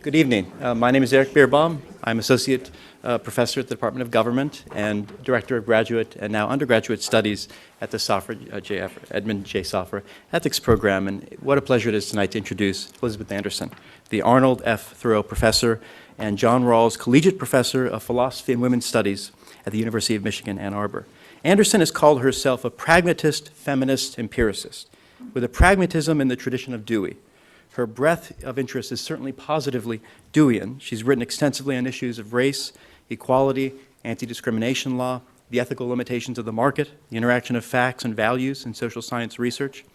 Good evening. My name is Eric Beerbaum. I'm Associate Professor at the Department of Government and Director of Graduate and now Undergraduate Studies at the Edmund J. Soffer Ethics Program. And what a pleasure it is tonight to introduce Elizabeth Anderson, the Arnold F. Thurnau Professor and John Rawls Collegiate Professor of Philosophy and Women's Studies at the University of Michigan, Ann Arbor. Anderson has called herself a pragmatist, feminist, empiricist, with a pragmatism in the tradition of Dewey. Her breadth of interest is certainly positively Deweyan. She's written extensively on issues of race, equality, anti-discrimination law, the ethical limitations of the market, the interaction of facts and values in social science research,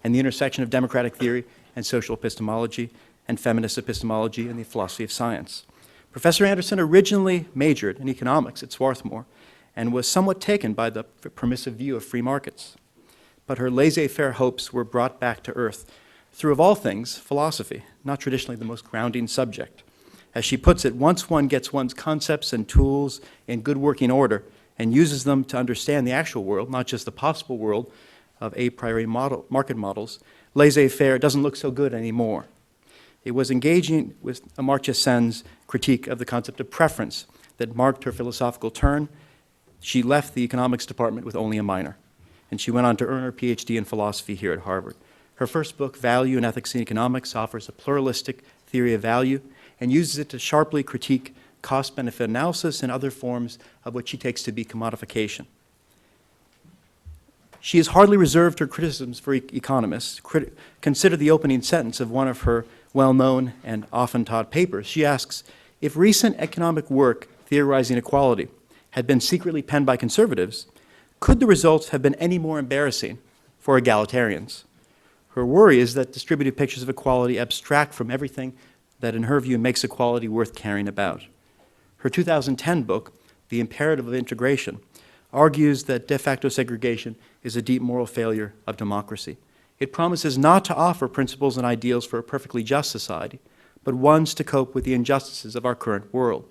and the intersection of democratic theory and social epistemology and feminist epistemology and the philosophy of science. Professor Anderson originally majored in economics at Swarthmore and was somewhat taken by the permissive view of free markets. But her laissez-faire hopes were brought back to earth through, of all things, philosophy, not traditionally the most grounding subject. As she puts it, once one gets one's concepts and tools in good working order and uses them to understand the actual world, not just the possible world of a priori market models, laissez-faire doesn't look so good anymore. It was engaging with Amartya Sen's critique of the concept of preference that marked her philosophical turn. She left the economics department with only a minor, and she went on to earn her PhD in philosophy here at Harvard. Her first book, Value and Ethics in Economics, offers a pluralistic theory of value and uses it to sharply critique cost-benefit analysis and other forms of what she takes to be commodification. She has hardly reserved her criticisms for economists. Consider the opening sentence of one of her well-known and often taught papers. She asks, if recent economic work theorizing equality had been secretly penned by conservatives, could the results have been any more embarrassing for egalitarians? Her worry is that distributed pictures of equality abstract from everything that, in her view, makes equality worth caring about. Her 2010 book, The Imperative of Integration, argues that de facto segregation is a deep moral failure of democracy. It promises not to offer principles and ideals for a perfectly just society, but ones to cope with the injustices of our current world.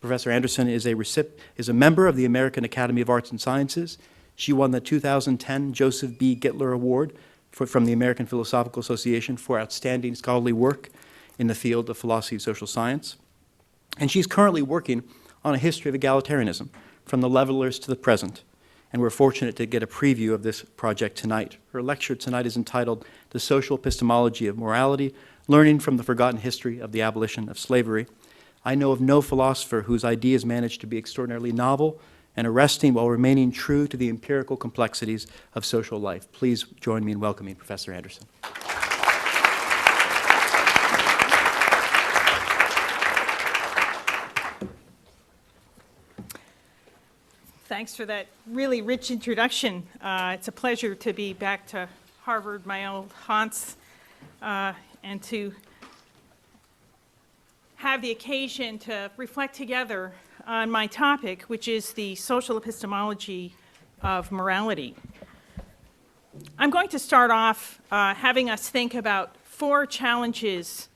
Professor Anderson is a member of the American Academy of Arts and Sciences. She won the 2010 Joseph B. Gittler Award from the American Philosophical Association for outstanding scholarly work in the field of philosophy of social science. And she's currently working on a history of egalitarianism, from the levelers to the present. And we're fortunate to get a preview of this project tonight. Her lecture tonight is entitled The Social Epistemology of Morality, Learning from the Forgotten History of the Abolition of Slavery. I know of no philosopher whose ideas managed to be extraordinarily novel and arresting while remaining true to the empirical complexities of social life. Please join me in welcoming Professor Anderson. Thanks for that really rich introduction. It's a pleasure to be back to Harvard, my old haunts, and to have the occasion to reflect together on my topic, which is the social epistemology of morality. I'm going to start off having us think about 4 challenges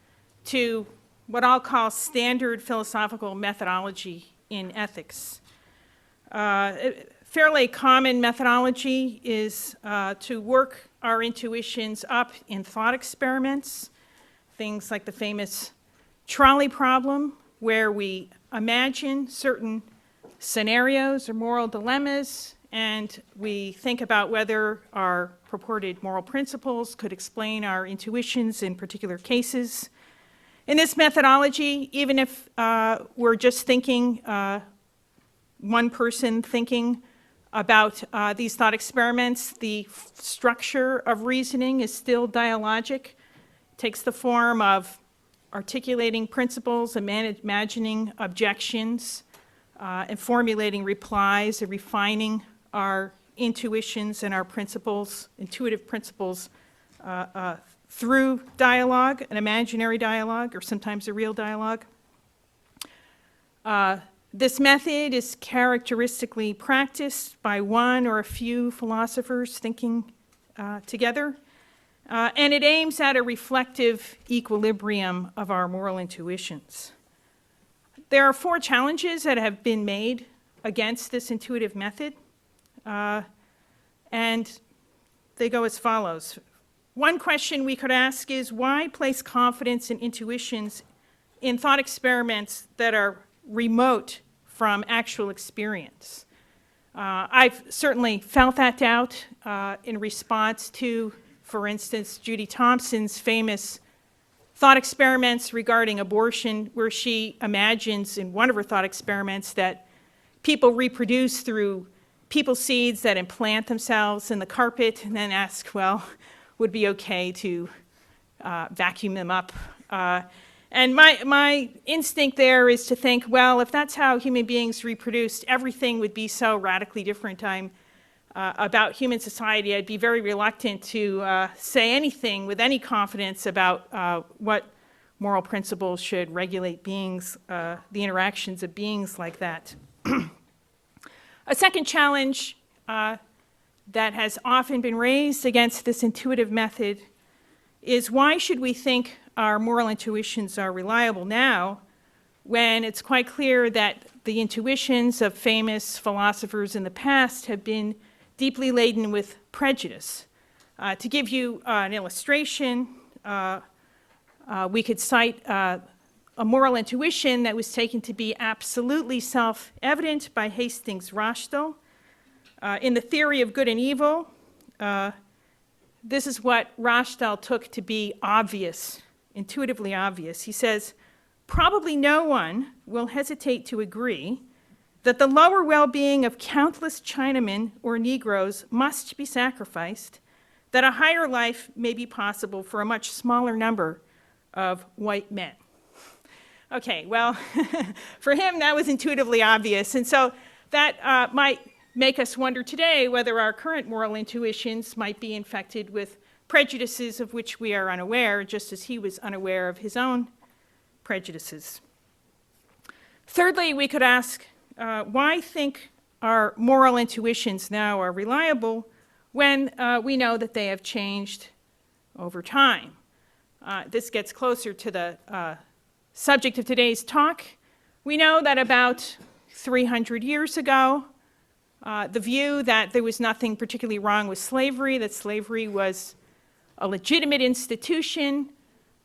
to what I'll call standard philosophical methodology in ethics. Fairly common methodology is to work our intuitions up in thought experiments, things like the famous trolley problem, where we imagine certain scenarios or moral dilemmas, and we think about whether our purported moral principles could explain our intuitions in particular cases. In this methodology, even if we're just thinking, one person thinking about these thought experiments, the structure of reasoning is still dialogic. It takes the form of articulating principles, imagining objections, and formulating replies, and refining our intuitions and our principles, intuitive principles, through dialogue, an imaginary dialogue, or sometimes a real dialogue. This method is characteristically practiced by one or a few philosophers thinking together. And it aims at a reflective equilibrium of our moral intuitions. There are 4 challenges that have been made against this intuitive method, and they go as follows. One question we could ask is, why place confidence in intuitions in thought experiments that are remote from actual experience. I've certainly felt that doubt in response to, for instance, Judy Thompson's famous thought experiments regarding abortion, where she imagines in one of her thought experiments that people reproduce through people seeds that implant themselves in the carpet, and then ask, well, would it be okay to vacuum them up? And my instinct there is to think, well, if that's how human beings reproduced, everything would be so radically different. About human society, I'd be very reluctant to say anything with any confidence about what moral principles should regulate beings, the interactions of beings like that. A second challenge that has often been raised against this intuitive method is, why should we think our moral intuitions are reliable now when it's quite clear that the intuitions of famous philosophers in the past have been deeply laden with prejudice? To give you an illustration, we could cite a moral intuition that was taken to be absolutely self-evident by Hastings Rothschild. In the theory of good and evil, this is what Rothschild took to be obvious, intuitively obvious. He says, probably no one will hesitate to agree that the lower well-being of countless Chinamen or Negroes must be sacrificed, that a higher life may be possible for a much smaller number of white men. Okay, well, for him that was intuitively obvious, and so that might make us wonder today whether our current moral intuitions might be infected with prejudices of which we are unaware, just as he was unaware of his own prejudices. Thirdly, we could ask, why think our moral intuitions now are reliable when we know that they have changed over time? This gets closer to the subject of today's talk. We know that about 300 years ago, the view that there was nothing particularly wrong with slavery, that slavery was a legitimate institution,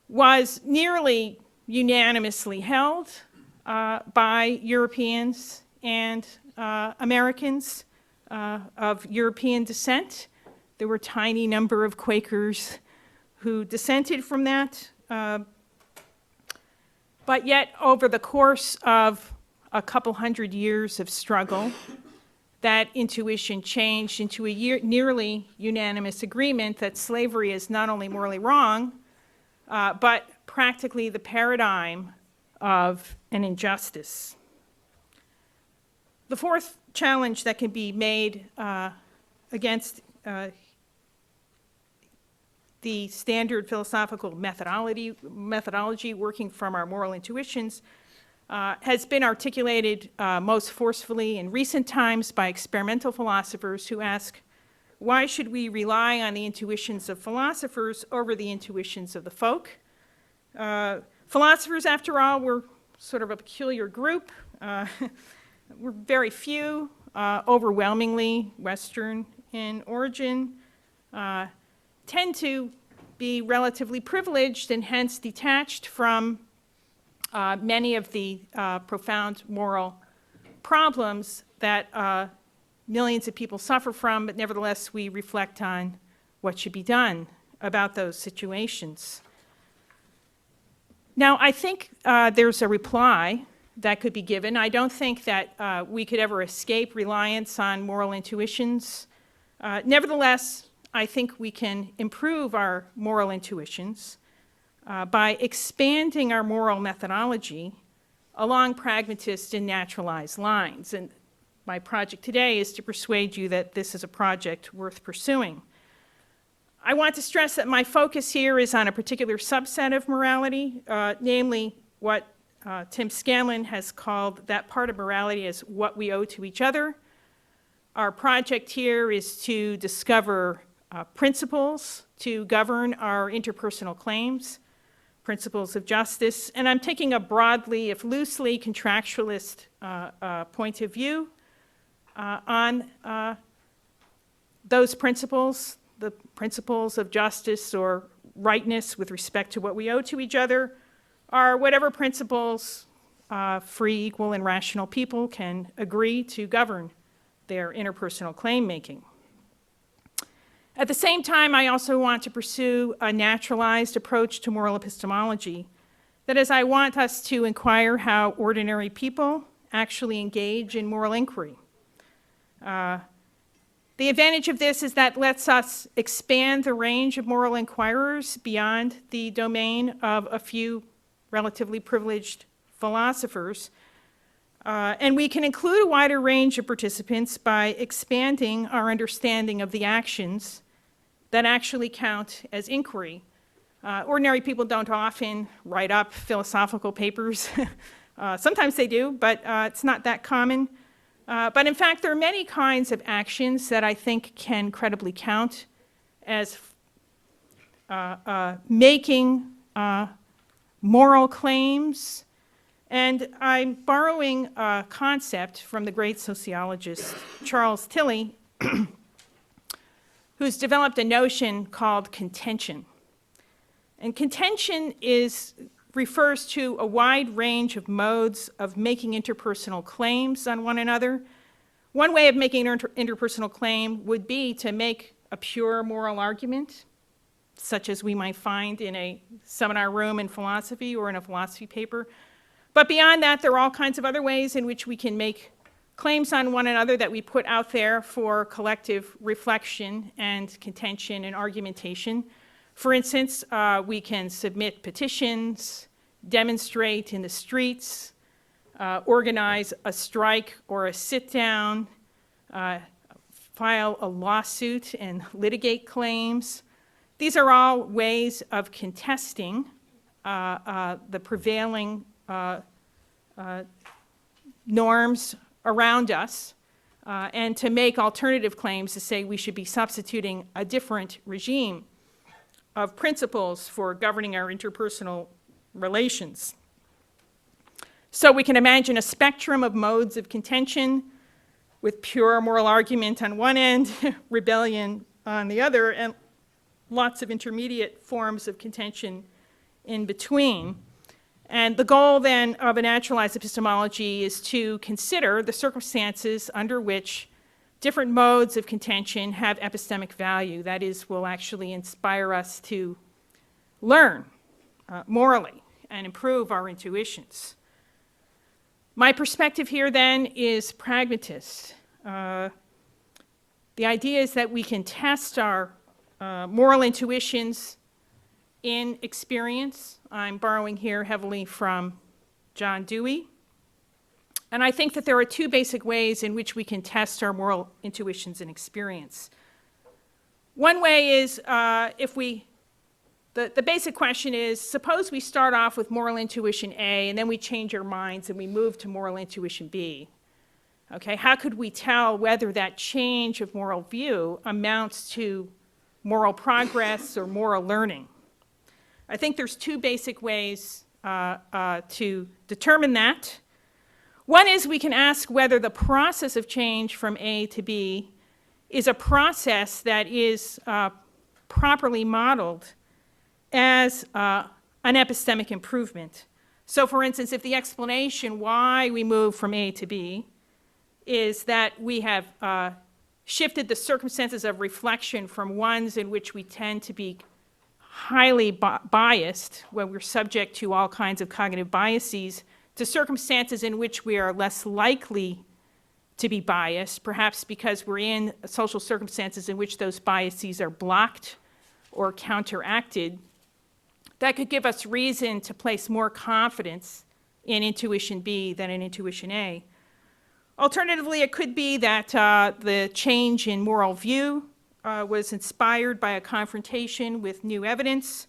was nearly unanimously held by Europeans and Americans of European descent. There were a tiny number of Quakers who dissented from that. But yet, over the course of a couple hundred years of struggle, that intuition changed into a nearly unanimous agreement that slavery is not only morally wrong, but practically the paradigm of an injustice. The fourth challenge that can be made against the standard philosophical methodology working from our moral intuitions has been articulated most forcefully in recent times by experimental philosophers who ask, why should we rely on the intuitions of philosophers over the intuitions of the folk? Philosophers, after all, were sort of a peculiar group. We're very few, overwhelmingly Western in origin, tend to be relatively privileged and hence detached from many of the profound moral problems that millions of people suffer from, but nevertheless we reflect on what should be done about those situations. Now, I think there's a reply that could be given. I don't think that we could ever escape reliance on moral intuitions. Nevertheless, I think we can improve our moral intuitions by expanding our moral methodology along pragmatist and naturalized lines. And my project today is to persuade you that this is a project worth pursuing. I want to stress that my focus here is on a particular subset of morality, namely what Tim Scanlon has called that part of morality as what we owe to each other. Our project here is to discover principles to govern our interpersonal claims, principles of justice, and I'm taking a broadly, if loosely, contractualist point of view on those principles, the principles of justice or rightness with respect to what we owe to each other, are whatever principles free, equal, and rational people can agree to govern their interpersonal claim making. At the same time, I also want to pursue a naturalized approach to moral epistemology. That is, I want us to inquire how ordinary people actually engage in moral inquiry. The advantage of this is that lets us expand the range of moral inquirers beyond the domain of a few relatively privileged philosophers. And we can include a wider range of participants by expanding our understanding of the actions that actually count as inquiry. Ordinary people don't often write up philosophical papers. Sometimes they do, but it's not that common. But in fact, there are many kinds of actions that I think can credibly count as making moral claims. And I'm borrowing a concept from the great sociologist Charles Tilly, who's developed a notion called contention. And contention refers to a wide range of modes of making interpersonal claims on one another. One way of making an interpersonal claim would be to make a pure moral argument, such as we might find in a seminar room in philosophy or in a philosophy paper. But beyond that, there are all kinds of other ways in which we can make claims on one another that we put out there for collective reflection and contention and argumentation. For instance, we can submit petitions, demonstrate in the streets, organize a strike or a sit-down, file a lawsuit and litigate claims. These are all ways of contesting the prevailing norms around us, and to make alternative claims to say we should be substituting a different regime of principles for governing our interpersonal relations. So we can imagine a spectrum of modes of contention with pure moral argument on one end, rebellion on the other, and lots of intermediate forms of contention in between. And the goal then of a naturalized epistemology is to consider the circumstances under which different modes of contention have epistemic value. That is, will actually inspire us to learn morally and improve our intuitions. My perspective here then is pragmatist. The idea is that we can test our moral intuitions in experience. I'm borrowing here heavily from John Dewey. And I think that there are two basic ways in which we can test our moral intuitions in experience. One way is the basic question is, suppose we start off with moral intuition A and then we change our minds and we move to moral intuition B. Okay, how could we tell whether that change of moral view amounts to moral progress or moral learning? I think there's two basic ways to determine that. One is we can ask whether the process of change from A to B is a process that is properly modeled as an epistemic improvement. So for instance, if the explanation why we move from A to B is that we have shifted the circumstances of reflection from ones in which we tend to be highly biased, when we're subject to all kinds of cognitive biases, to circumstances in which we are less likely to be biased, perhaps because we're in social circumstances in which those biases are blocked or counteracted, that could give us reason to place more confidence in intuition B than in intuition A. Alternatively, it could be that the change in moral view was inspired by a confrontation with new evidence,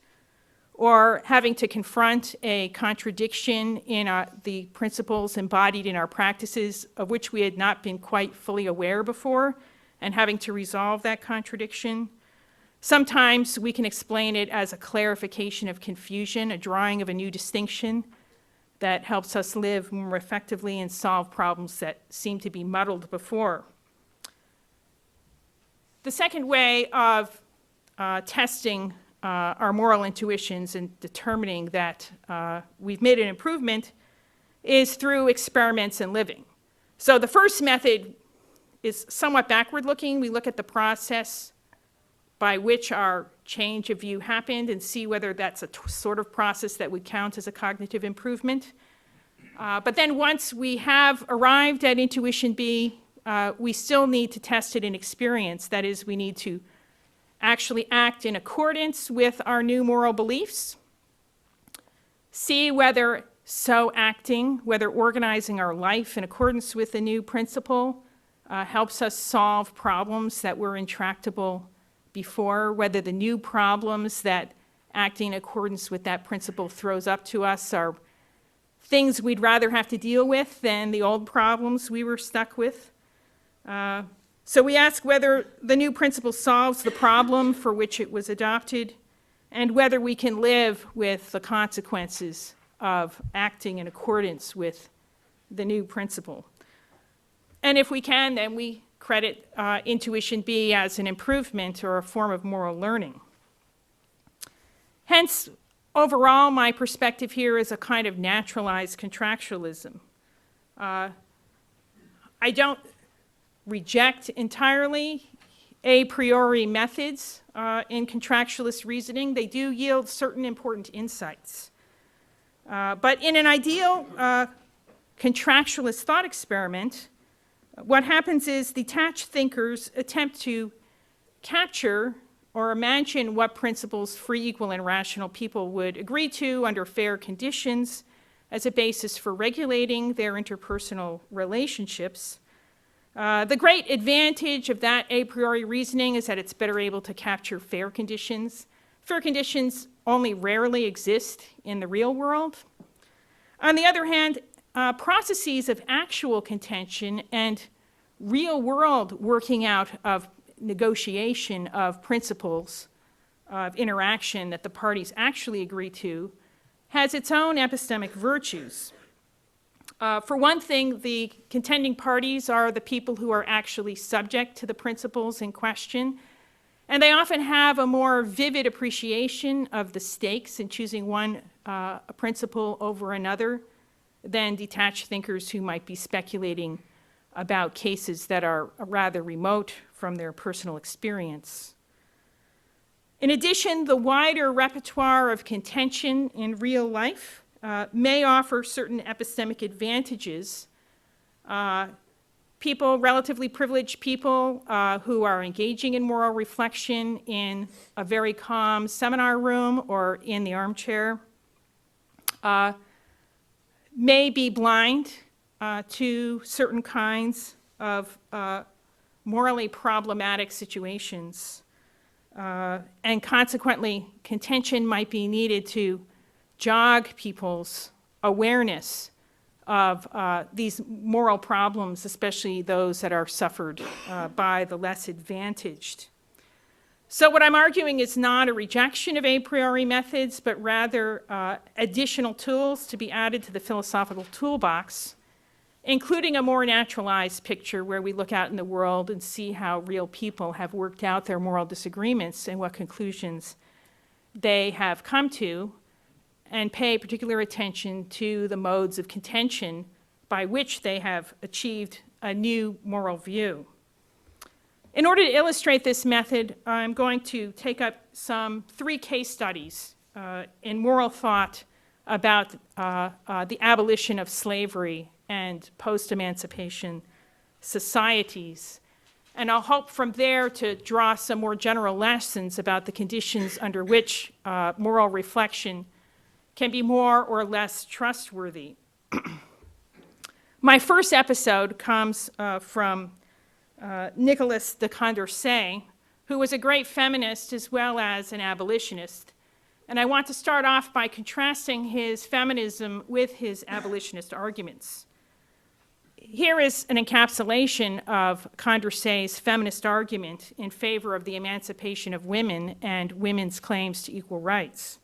or having to confront a contradiction in the principles embodied in our practices of which we had not been quite fully aware before, and having to resolve that contradiction. Sometimes we can explain it as a clarification of confusion, a drawing of a new distinction that helps us live more effectively and solve problems that seem to be muddled before. The second way of testing our moral intuitions and determining that we've made an improvement is through experiments and living. So the first method is somewhat backward-looking. We look at the process by which our change of view happened and see whether that's a sort of process that would count as a cognitive improvement. But then once we have arrived at intuition B, we still need to test it in experience. That is, we need to actually act in accordance with our new moral beliefs, see whether so acting, whether organizing our life in accordance with the new principle helps us solve problems that were intractable before, whether the new problems that acting in accordance with that principle throws up to us are things we'd rather have to deal with than the old problems we were stuck with. So we ask whether the new principle solves the problem for which it was adopted and whether we can live with the consequences of acting in accordance with the new principle. And if we can, then we credit intuition B as an improvement or a form of moral learning. Hence, overall, my perspective here is a kind of naturalized contractualism. I don't reject entirely a priori methods in contractualist reasoning. They do yield certain important insights. But in an ideal contractualist thought experiment, what happens is detached thinkers attempt to capture or imagine what principles free, equal, and rational people would agree to under fair conditions as a basis for regulating their interpersonal relationships. The great advantage of that a priori reasoning is that it's better able to capture fair conditions. Fair conditions only rarely exist in the real world. On the other hand, processes of actual contention and real-world working out of negotiation of principles of interaction that the parties actually agree to has its own epistemic virtues. For one thing, the contending parties are the people who are actually subject to the principles in question, and they often have a more vivid appreciation of the stakes in choosing one principle over another than detached thinkers who might be speculating about cases that are rather remote from their personal experience. In addition, the wider repertoire of contention in real life may offer certain epistemic advantages. People, relatively privileged people who are engaging in moral reflection in a very calm seminar room or in the armchair may be blind to certain kinds of morally problematic situations. And consequently, contention might be needed to jog people's awareness of these moral problems, especially those that are suffered by the less advantaged. So what I'm arguing is not a rejection of a priori methods, but rather additional tools to be added to the philosophical toolbox, including a more naturalized picture where we look out in the world and see how real people have worked out their moral disagreements and what conclusions they have come to, and pay particular attention to the modes of contention by which they have achieved a new moral view. In order to illustrate this method, I'm going to take up some 3 case studies in moral thought about the abolition of slavery and post-emancipation societies. And I'll hope from there to draw some more general lessons about the conditions under which moral reflection can be more or less trustworthy. My first episode comes from Nicolas de Condorcet, who was a great feminist as well as an abolitionist. And I want to start off by contrasting his feminism with his abolitionist arguments. Here is an encapsulation of Condorcet's feminist argument in favor of the emancipation of women and women's claims to equal rights.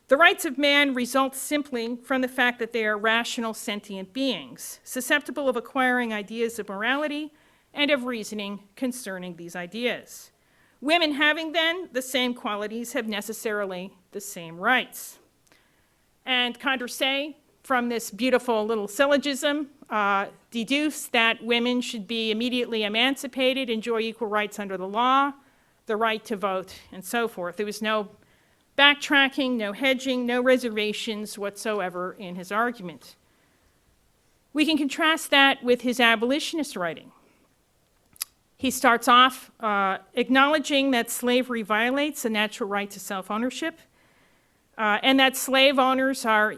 The rights of man result simply from the fact that they are rational, sentient beings, susceptible of acquiring ideas of morality and of reasoning concerning these ideas. Women having then the same qualities have necessarily the same rights. And Condorcet, from this beautiful little syllogism, deduced that women should be immediately emancipated, enjoy equal rights under the law, the right to vote, and so forth. There was no backtracking, no hedging, no reservations whatsoever in his argument. We can contrast that with his abolitionist writing. He starts off acknowledging that slavery violates the natural right to self-ownership, and that slave owners are,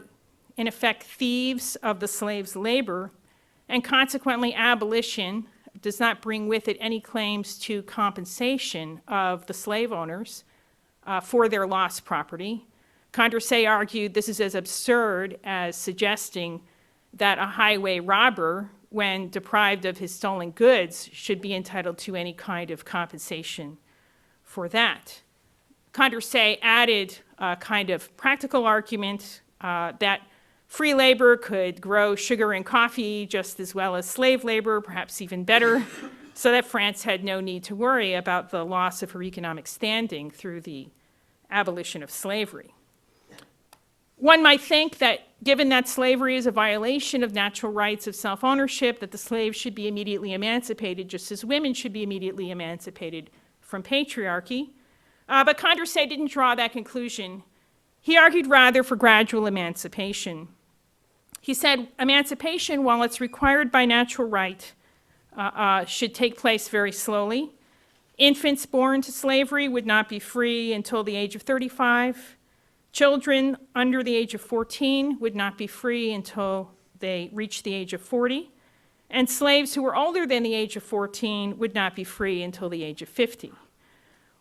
in effect, thieves of the slave's labor, and consequently abolition does not bring with it any claims to compensation of the slave owners for their lost property. Condorcet argued this is as absurd as suggesting that a highway robber, when deprived of his stolen goods, should be entitled to any kind of compensation for that. Condorcet added a kind of practical argument that free labor could grow sugar and coffee just as well as slave labor, perhaps even better, so that France had no need to worry about the loss of her economic standing through the abolition of slavery. One might think that given that slavery is a violation of natural rights of self-ownership, that the slaves should be immediately emancipated, just as women should be immediately emancipated from patriarchy. But Condorcet didn't draw that conclusion. He argued rather for gradual emancipation. He said emancipation, while it's required by natural right, should take place very slowly. Infants born to slavery would not be free until the age of 35. Children under the age of 14 would not be free until they reached the age of 40. And slaves who were older than the age of 14 would not be free until the age of 50.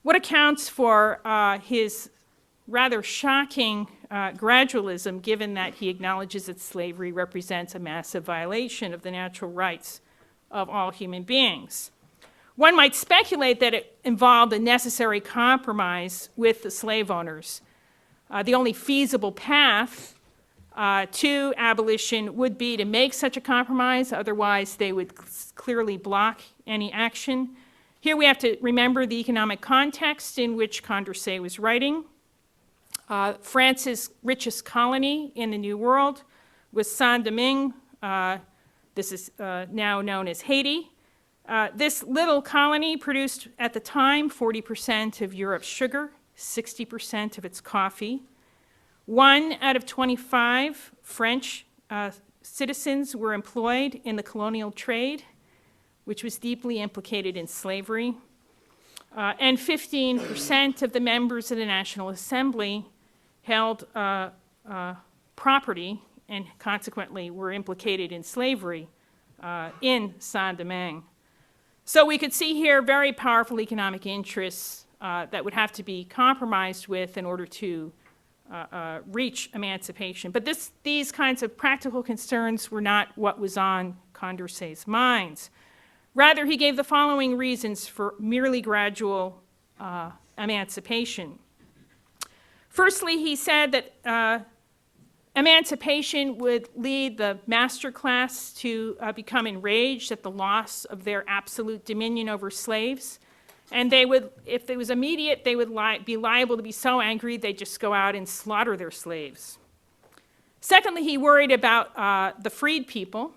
What accounts for his rather shocking gradualism, given that he acknowledges that slavery represents a massive violation of the natural rights of all human beings? One might speculate that it involved a necessary compromise with the slave owners. The only feasible path to abolition would be to make such a compromise, otherwise they would clearly block any action. Here we have to remember the economic context in which Condorcet was writing. France's richest colony in the New World was Saint-Domingue. This is now known as Haiti. This little colony produced at the time 40% of Europe's sugar, 60% of its coffee. 1 out of 25 French citizens were employed in the colonial trade, which was deeply implicated in slavery. And 15% of the members of the National Assembly held property and consequently were implicated in slavery in Saint-Domingue. So we could see here very powerful economic interests that would have to be compromised with in order to reach emancipation. But these kinds of practical concerns were not what was on Condorcet's minds. Rather, he gave the following reasons for merely gradual emancipation. Firstly, he said that emancipation would lead the master class to become enraged at the loss of their absolute dominion over slaves. And they would, if it was immediate, they would be liable to be so angry they'd just go out and slaughter their slaves. Secondly, he worried about the freed people,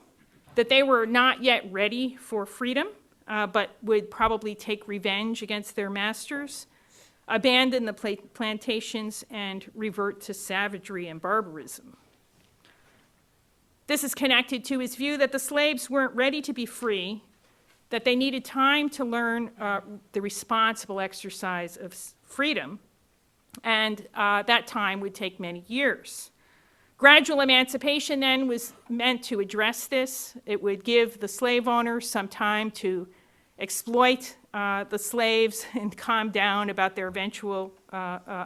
that they were not yet ready for freedom, but would probably take revenge against their masters, abandon the plantations, and revert to savagery and barbarism. This is connected to his view that the slaves weren't ready to be free, that they needed time to learn the responsible exercise of freedom, and that time would take many years. Gradual emancipation then was meant to address this. It would give the slave owners some time to exploit the slaves and calm down about their eventual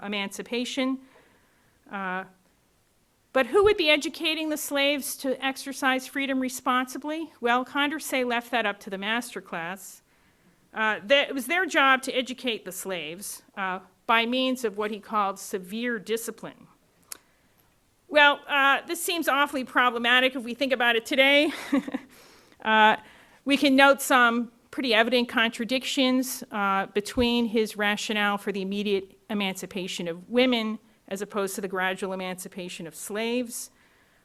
emancipation. But who would be educating the slaves to exercise freedom responsibly? Well, Condorcet left that up to the master class. It was their job to educate the slaves by means of what he called severe discipline. Well, this seems awfully problematic if we think about it today. We can note some pretty evident contradictions between his rationale for the immediate emancipation of women as opposed to the gradual emancipation of slaves.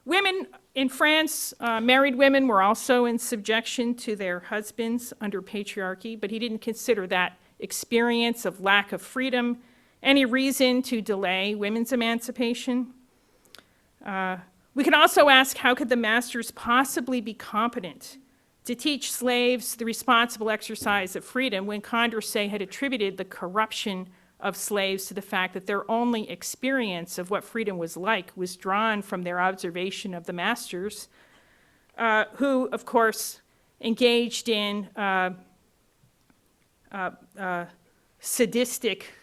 Women in France, married women, were also in subjection to their husbands under patriarchy, but he didn't consider that experience of lack of freedom any reason to delay women's emancipation. We can also ask, how could the masters possibly be competent to teach slaves the responsible exercise of freedom when Condorcet had attributed the corruption of slaves to the fact that their only experience of what freedom was like was drawn from their observation of the masters, who, of course, engaged in sadistic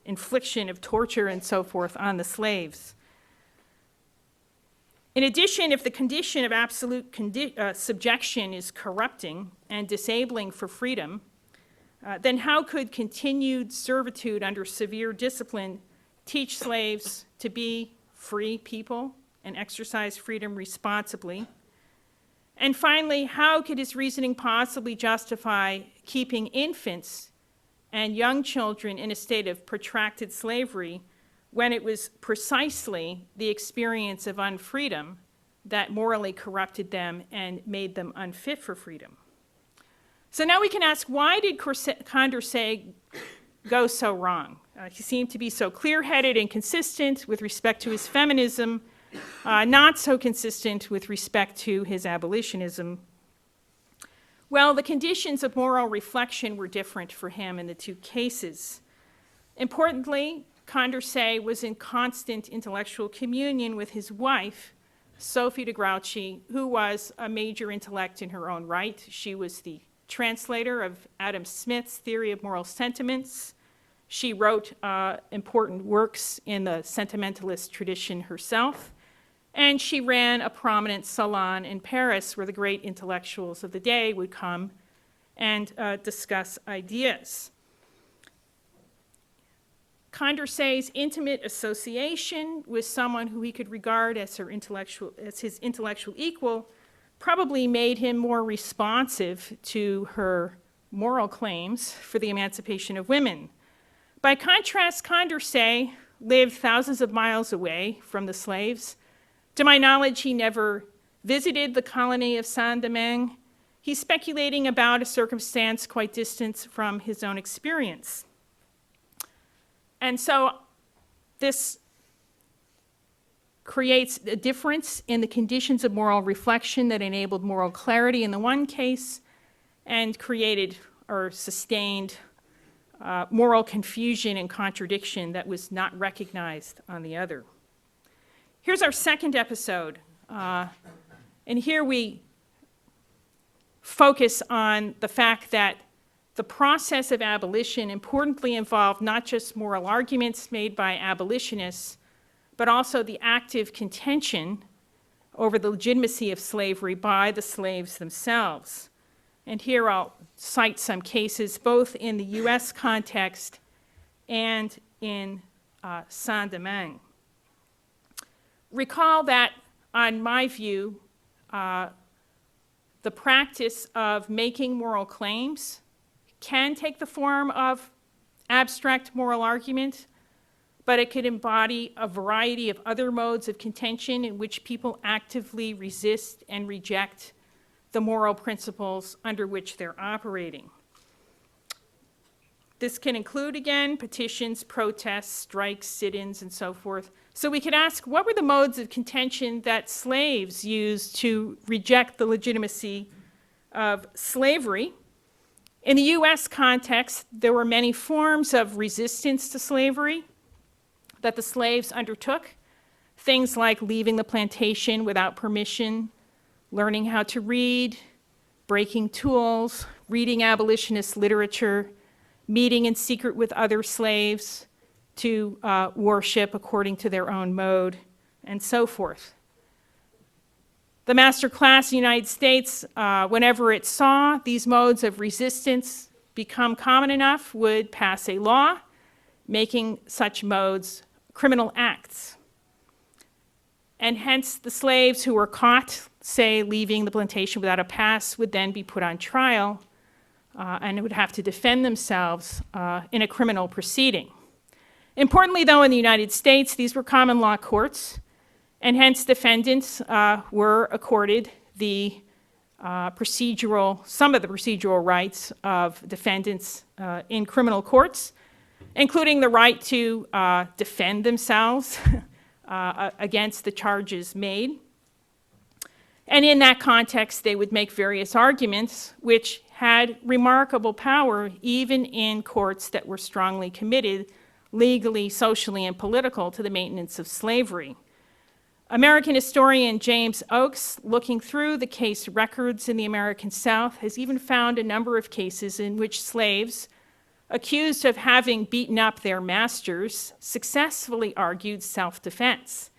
infliction of torture and so forth on the slaves. In addition, if the condition of absolute subjection is corrupting and disabling for freedom, then how could continued servitude under severe discipline teach slaves to be free people and exercise freedom responsibly? And finally, how could his reasoning possibly justify keeping infants and young children in a state of protracted slavery when it was precisely the experience of unfreedom that morally corrupted them and made them unfit for freedom? So now we can ask, why did Condorcet go so wrong? He seemed to be so clear-headed and consistent with respect to his feminism, not so consistent with respect to his abolitionism. Well, the conditions of moral reflection were different for him in the two cases. Importantly, Condorcet was in constant intellectual communion with his wife, Sophie de Grouchy, who was a major intellect in her own right. She was the translator of Adam Smith's theory of moral sentiments. She wrote important works in the sentimentalist tradition herself, and she ran a prominent salon in Paris where the great intellectuals of the day would come and discuss ideas. Condorcet's intimate association with someone who he could regard as his intellectual equal probably made him more responsive to her moral claims for the emancipation of women. By contrast, Condorcet lived thousands of miles away from the slaves. To my knowledge, he never visited the colony of Saint-Domingue. He's speculating about a circumstance quite distant from his own experience. And so this creates a difference in the conditions of moral reflection that enabled moral clarity in the one case and created or sustained moral confusion and contradiction that was not recognized on the other. Here's our second episode, and here we focus on the fact that the process of abolition importantly involved not just moral arguments made by abolitionists, but also the active contention over the legitimacy of slavery by the slaves themselves. And here I'll cite some cases both in the US context and in Saint-Domingue. Recall that, on my view, the practice of making moral claims can take the form of abstract moral argument, but it could embody a variety of other modes of contention in which people actively resist and reject the moral principles under which they're operating. This can include, again, petitions, protests, strikes, sit-ins, and so forth. So we could ask, what were the modes of contention that slaves used to reject the legitimacy of slavery? In the US context, there were many forms of resistance to slavery that the slaves undertook. Things like leaving the plantation without permission, learning how to read, breaking tools, reading abolitionist literature, meeting in secret with other slaves to worship according to their own mode, and so forth. The master class in the United States, whenever it saw these modes of resistance become common enough, would pass a law making such modes criminal acts. And hence the slaves who were caught, say, leaving the plantation without a pass, would then be put on trial and would have to defend themselves in a criminal proceeding. Importantly, though, in the United States, these were common law courts, and hence defendants were accorded the some of the procedural rights of defendants in criminal courts, including the right to defend themselves against the charges made. And in that context, they would make various arguments which had remarkable power even in courts that were strongly committed legally, socially, and politically to the maintenance of slavery. American historian James Oakes, looking through the case records in the American South, has even found a number of cases in which slaves accused of having beaten up their masters successfully argued self-defense.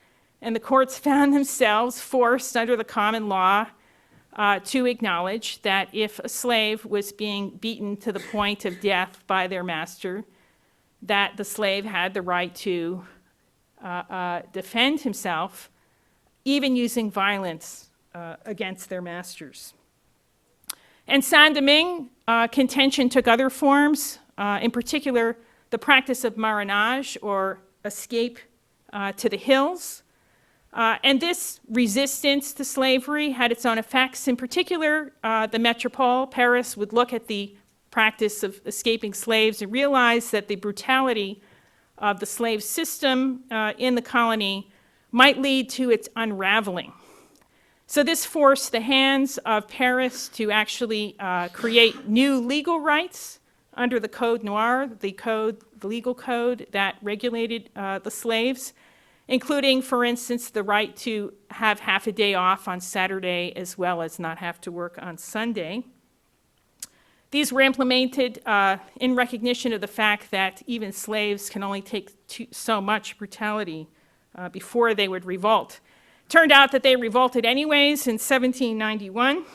And the courts found themselves forced under the common law to acknowledge that if a slave was being beaten to the point of death by their master, that the slave had the right to defend himself, even using violence against their masters. And Saint-Domingue, contention took other forms, in particular the practice of marronage, or escape to the hills. And this resistance to slavery had its own effects. In particular, the metropole, Paris, would look at the practice of escaping slaves and realize that the brutality of the slave system in the colony might lead to its unraveling. So this forced the hands of Paris to actually create new legal rights under the Code Noir, the legal code that regulated the slaves, including, for instance, the right to have half a day off on Saturday as well as not have to work on Sunday. These were implemented in recognition of the fact that even slaves can only take so much brutality before they would revolt. Turned out that they revolted anyways in 1791,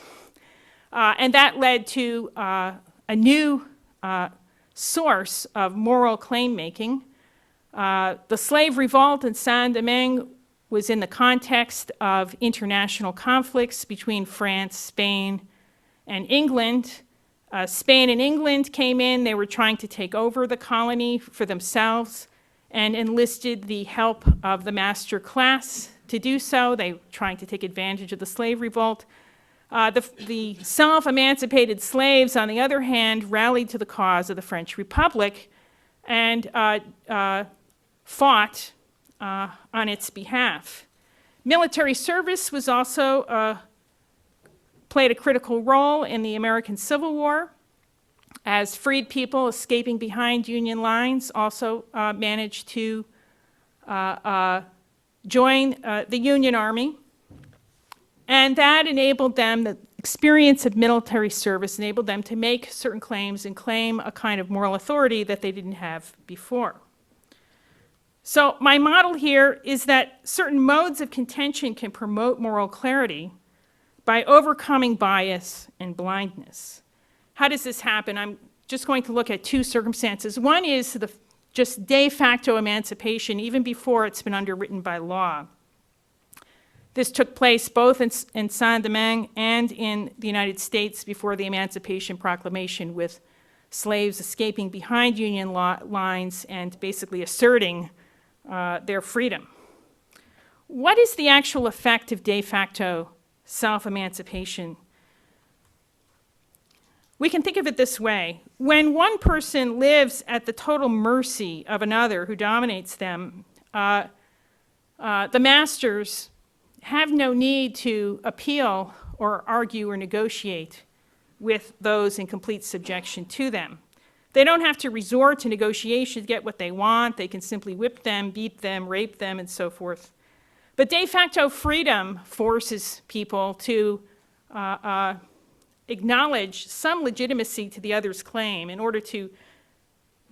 and that led to a new source of moral claim making. The slave revolt in Saint-Domingue was in the context of international conflicts between France, Spain, and England. Spain and England came in. They were trying to take over the colony for themselves and enlisted the help of the master class to do so. They were trying to take advantage of the slave revolt. The self-emancipated slaves, on the other hand, rallied to the cause of the French Republic and fought on its behalf. Military service was also played a critical role in the American Civil War, as freed people escaping behind Union lines also managed to join the Union Army. And that enabled them, the experience of military service enabled them to make certain claims and claim a kind of moral authority that they didn't have before. So my model here is that certain modes of contention can promote moral clarity by overcoming bias and blindness. How does this happen? I'm just going to look at two circumstances. One is the just de facto emancipation, even before it's been underwritten by law. This took place both in Saint-Domingue and in the United States before the Emancipation Proclamation, with slaves escaping behind Union lines and basically asserting their freedom. What is the actual effect of de facto self-emancipation? We can think of it this way. When one person lives at the total mercy of another who dominates them, the masters have no need to appeal or argue or negotiate with those in complete subjection to them. They don't have to resort to negotiation to get what they want. They can simply whip them, beat them, rape them, and so forth. But de facto freedom forces people to acknowledge some legitimacy to the other's claim. In order to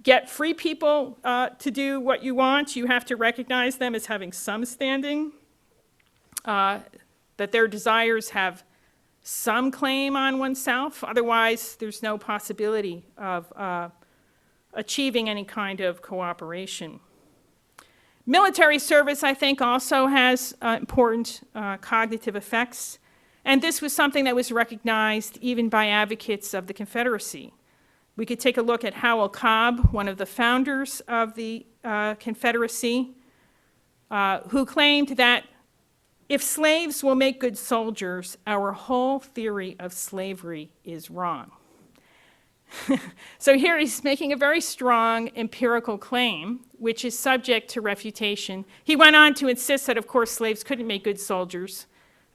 get free people to do what you want, you have to recognize them as having some standing, that their desires have some claim on oneself. Otherwise, there's no possibility of achieving any kind of cooperation. Military service, I think, also has important cognitive effects. And this was something that was recognized even by advocates of the Confederacy. We could take a look at Howell Cobb, one of the founders of the Confederacy, who claimed that if slaves will make good soldiers, our whole theory of slavery is wrong. So here he's making a very strong empirical claim, which is subject to refutation. He went on to insist that, of course, slaves couldn't make good soldiers,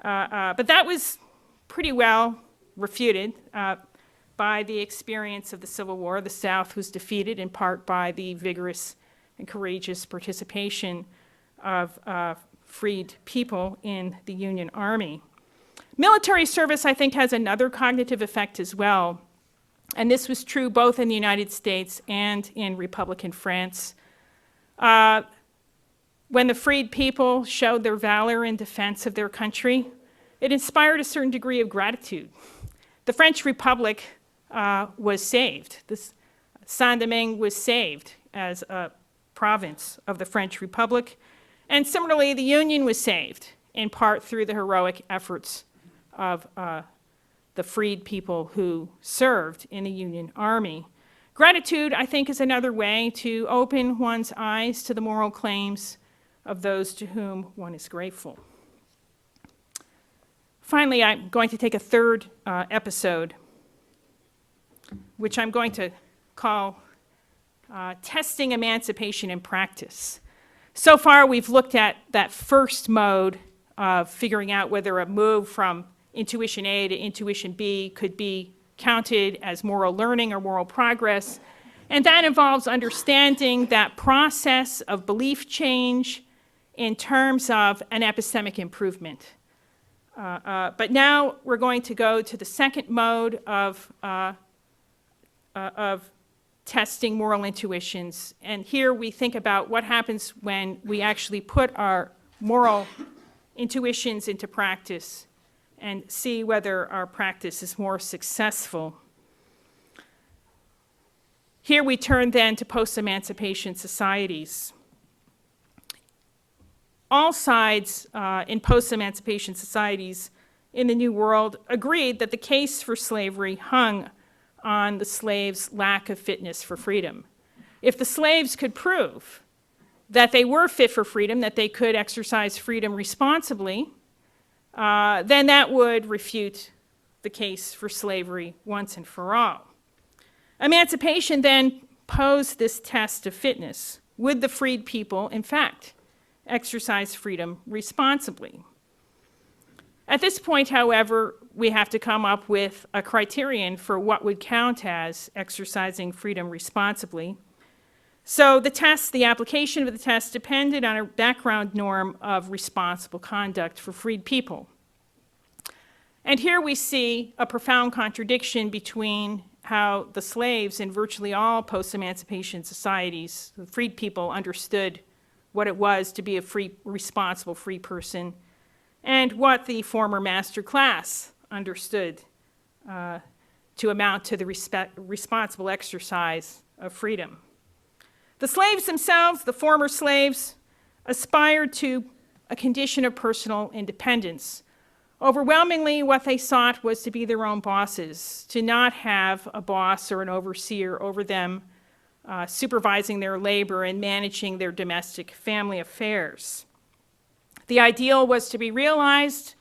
but that was pretty well refuted by the experience of the Civil War. The South was defeated in part by the vigorous and courageous participation of freed people in the Union Army. Military service, I think, has another cognitive effect as well. And this was true both in the United States and in Republican France. When the freed people showed their valor in defense of their country, it inspired a certain degree of gratitude. The French Republic was saved. Saint-Domingue was saved as a province of the French Republic. And similarly, the Union was saved, in part through the heroic efforts of the freed people who served in the Union Army. Gratitude, I think, is another way to open one's eyes to the moral claims of those to whom one is grateful. Finally, I'm going to take a third episode, which I'm going to call Testing Emancipation in Practice. So far, we've looked at that first mode of figuring out whether a move from intuition A to intuition B could be counted as moral learning or moral progress. And that involves understanding that process of belief change in terms of an epistemic improvement. But now we're going to go to the second mode of testing moral intuitions. And here we think about what happens when we actually put our moral intuitions into practice and see whether our practice is more successful. Here we turn then to post-emancipation societies. All sides in post-emancipation societies in the New World agreed that the case for slavery hung on the slaves' lack of fitness for freedom. If the slaves could prove that they were fit for freedom, that they could exercise freedom responsibly, then that would refute the case for slavery once and for all. Emancipation then posed this test of fitness. Would the freed people, in fact, exercise freedom responsibly? At this point, however, we have to come up with a criterion for what would count as exercising freedom responsibly. So the test, the application of the test, depended on a background norm of responsible conduct for freed people. And here we see a profound contradiction between how the slaves in virtually all post-emancipation societies, the freed people, understood what it was to be a free, responsible free person, and what the former master class understood to amount to the responsible exercise of freedom. The slaves themselves, the former slaves, aspired to a condition of personal independence. Overwhelmingly, what they sought was to be their own bosses, to not have a boss or an overseer over them, supervising their labor and managing their domestic family affairs. The ideal was to be realized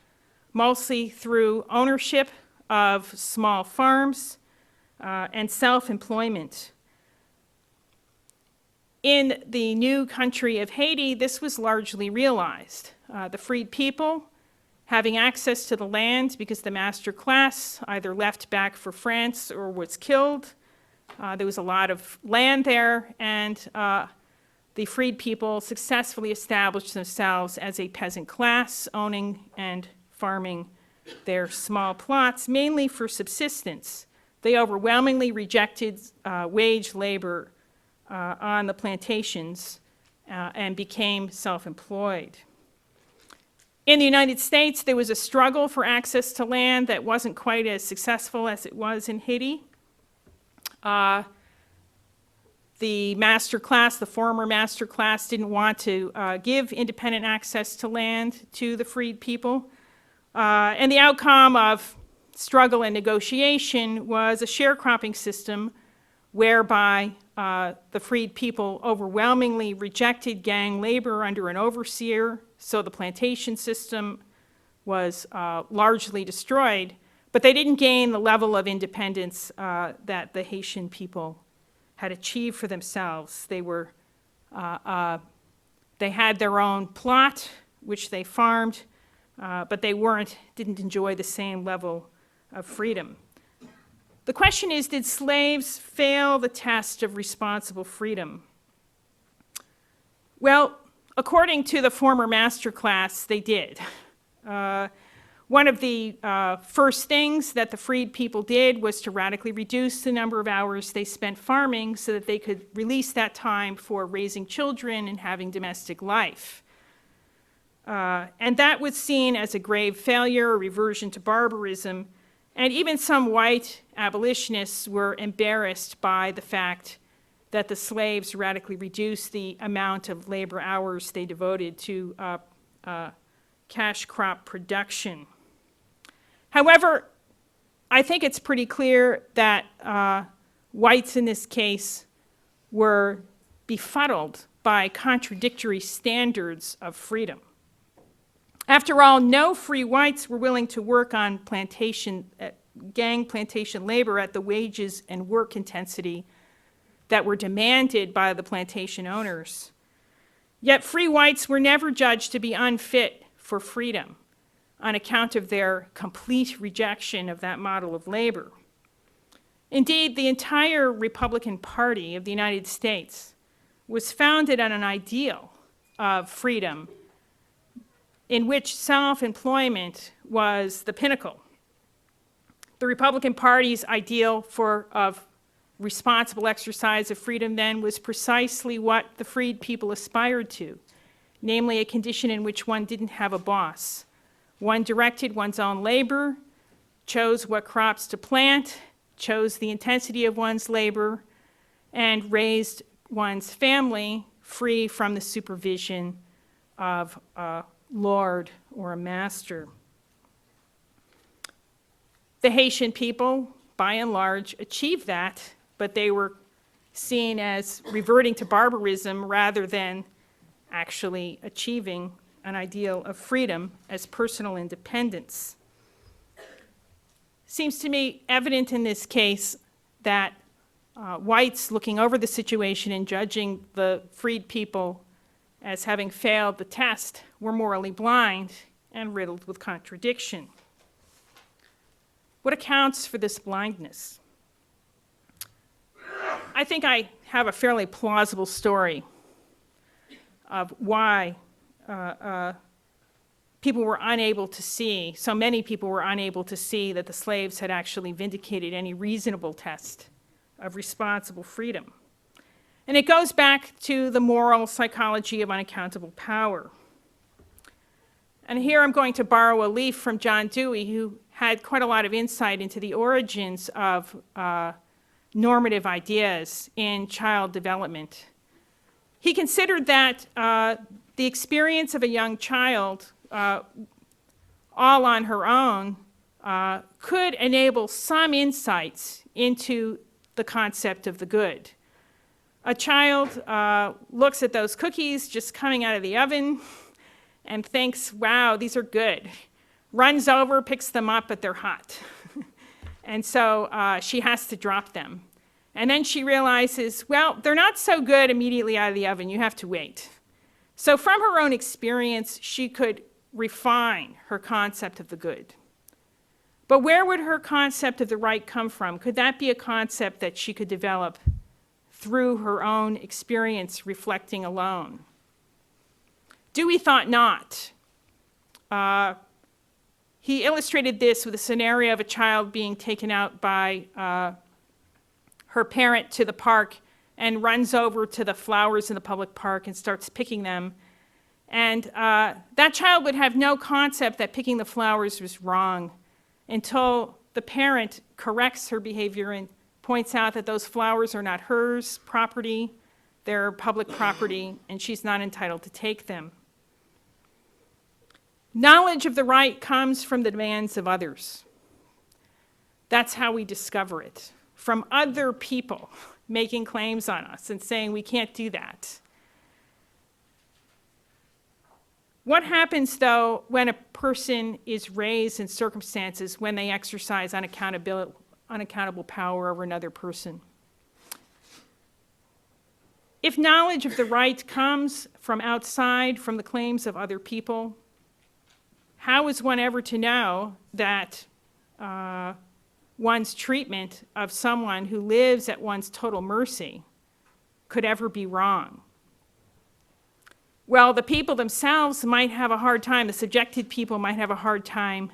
mostly through ownership of small farms and self-employment. In the new country of Haiti, this was largely realized. The freed people having access to the land because the master class either left back for France or was killed. There was a lot of land there, and the freed people successfully established themselves as a peasant class, owning and farming their small plots, mainly for subsistence. They overwhelmingly rejected wage labor on the plantations and became self-employed. In the United States, there was a struggle for access to land that wasn't quite as successful as it was in Haiti. The master class, the former master class, didn't want to give independent access to land to the freed people. And the outcome of struggle and negotiation was a sharecropping system whereby the freed people overwhelmingly rejected gang labor under an overseer, so the plantation system was largely destroyed, but they didn't gain the level of independence that the Haitian people had achieved for themselves. They had their own plot, which they farmed, but they didn't enjoy the same level of freedom. The question is, did slaves fail the test of responsible freedom? Well, according to the former master class, they did. One of the first things that the freed people did was to radically reduce the number of hours they spent farming so that they could release that time for raising children and having domestic life. And that was seen as a grave failure, a reversion to barbarism, and even some white abolitionists were embarrassed by the fact that the slaves radically reduced the amount of labor hours they devoted to cash crop production. However, I think it's pretty clear that whites in this case were befuddled by contradictory standards of freedom. After all, no free whites were willing to work on gang plantation labor at the wages and work intensity that were demanded by the plantation owners. Yet free whites were never judged to be unfit for freedom on account of their complete rejection of that model of labor. Indeed, the entire Republican Party of the United States was founded on an ideal of freedom in which self-employment was the pinnacle. The Republican Party's ideal of responsible exercise of freedom then was precisely what the freed people aspired to, namely a condition in which one didn't have a boss. One directed one's own labor, chose what crops to plant, chose the intensity of one's labor, and raised one's family free from the supervision of a lord or a master. The Haitian people, by and large, achieved that, but they were seen as reverting to barbarism rather than actually achieving an ideal of freedom as personal independence. Seems to me evident in this case that whites looking over the situation and judging the freed people as having failed the test were morally blind and riddled with contradiction. What accounts for this blindness? I think I have a fairly plausible story of why people were unable to see, so many people were unable to see that the slaves had actually vindicated any reasonable test of responsible freedom. And it goes back to the moral psychology of unaccountable power. And here I'm going to borrow a leaf from John Dewey, who had quite a lot of insight into the origins of normative ideas in child development. He considered that the experience of a young child, all on her own, could enable some insights into the concept of the good. A child looks at those cookies just coming out of the oven and thinks, wow, these are good. Runs over, picks them up, but they're hot. And so she has to drop them. And then she realizes, well, they're not so good immediately out of the oven. You have to wait. So from her own experience, she could refine her concept of the good. But where would her concept of the right come from? Could that be a concept that she could develop through her own experience reflecting alone? Dewey thought not. He illustrated this with a scenario of a child being taken out by her parent to the park and runs over to the flowers in the public park and starts picking them. And that child would have no concept that picking the flowers was wrong until the parent corrects her behavior and points out that those flowers are not hers property, they're public property, and she's not entitled to take them. Knowledge of the right comes from the demands of others. That's how we discover it, from other people, making claims on us and saying we can't do that. What happens, though, when a person is raised in circumstances when they exercise unaccountable power over another person? If knowledge of the right comes from outside, from the claims of other people, how is one ever to know that one's treatment of someone who lives at one's total mercy could ever be wrong? Well, the people themselves might have a hard time, the subjected people might have a hard time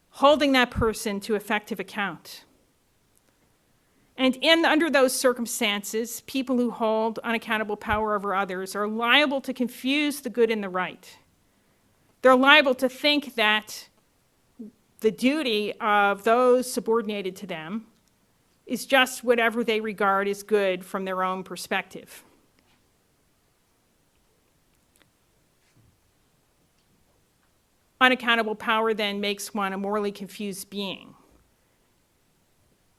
holding that person to effective account. And under those circumstances, people who hold unaccountable power over others are liable to confuse the good and the right. They're liable to think that the duty of those subordinated to them is just whatever they regard as good from their own perspective. Unaccountable power then makes one a morally confused being,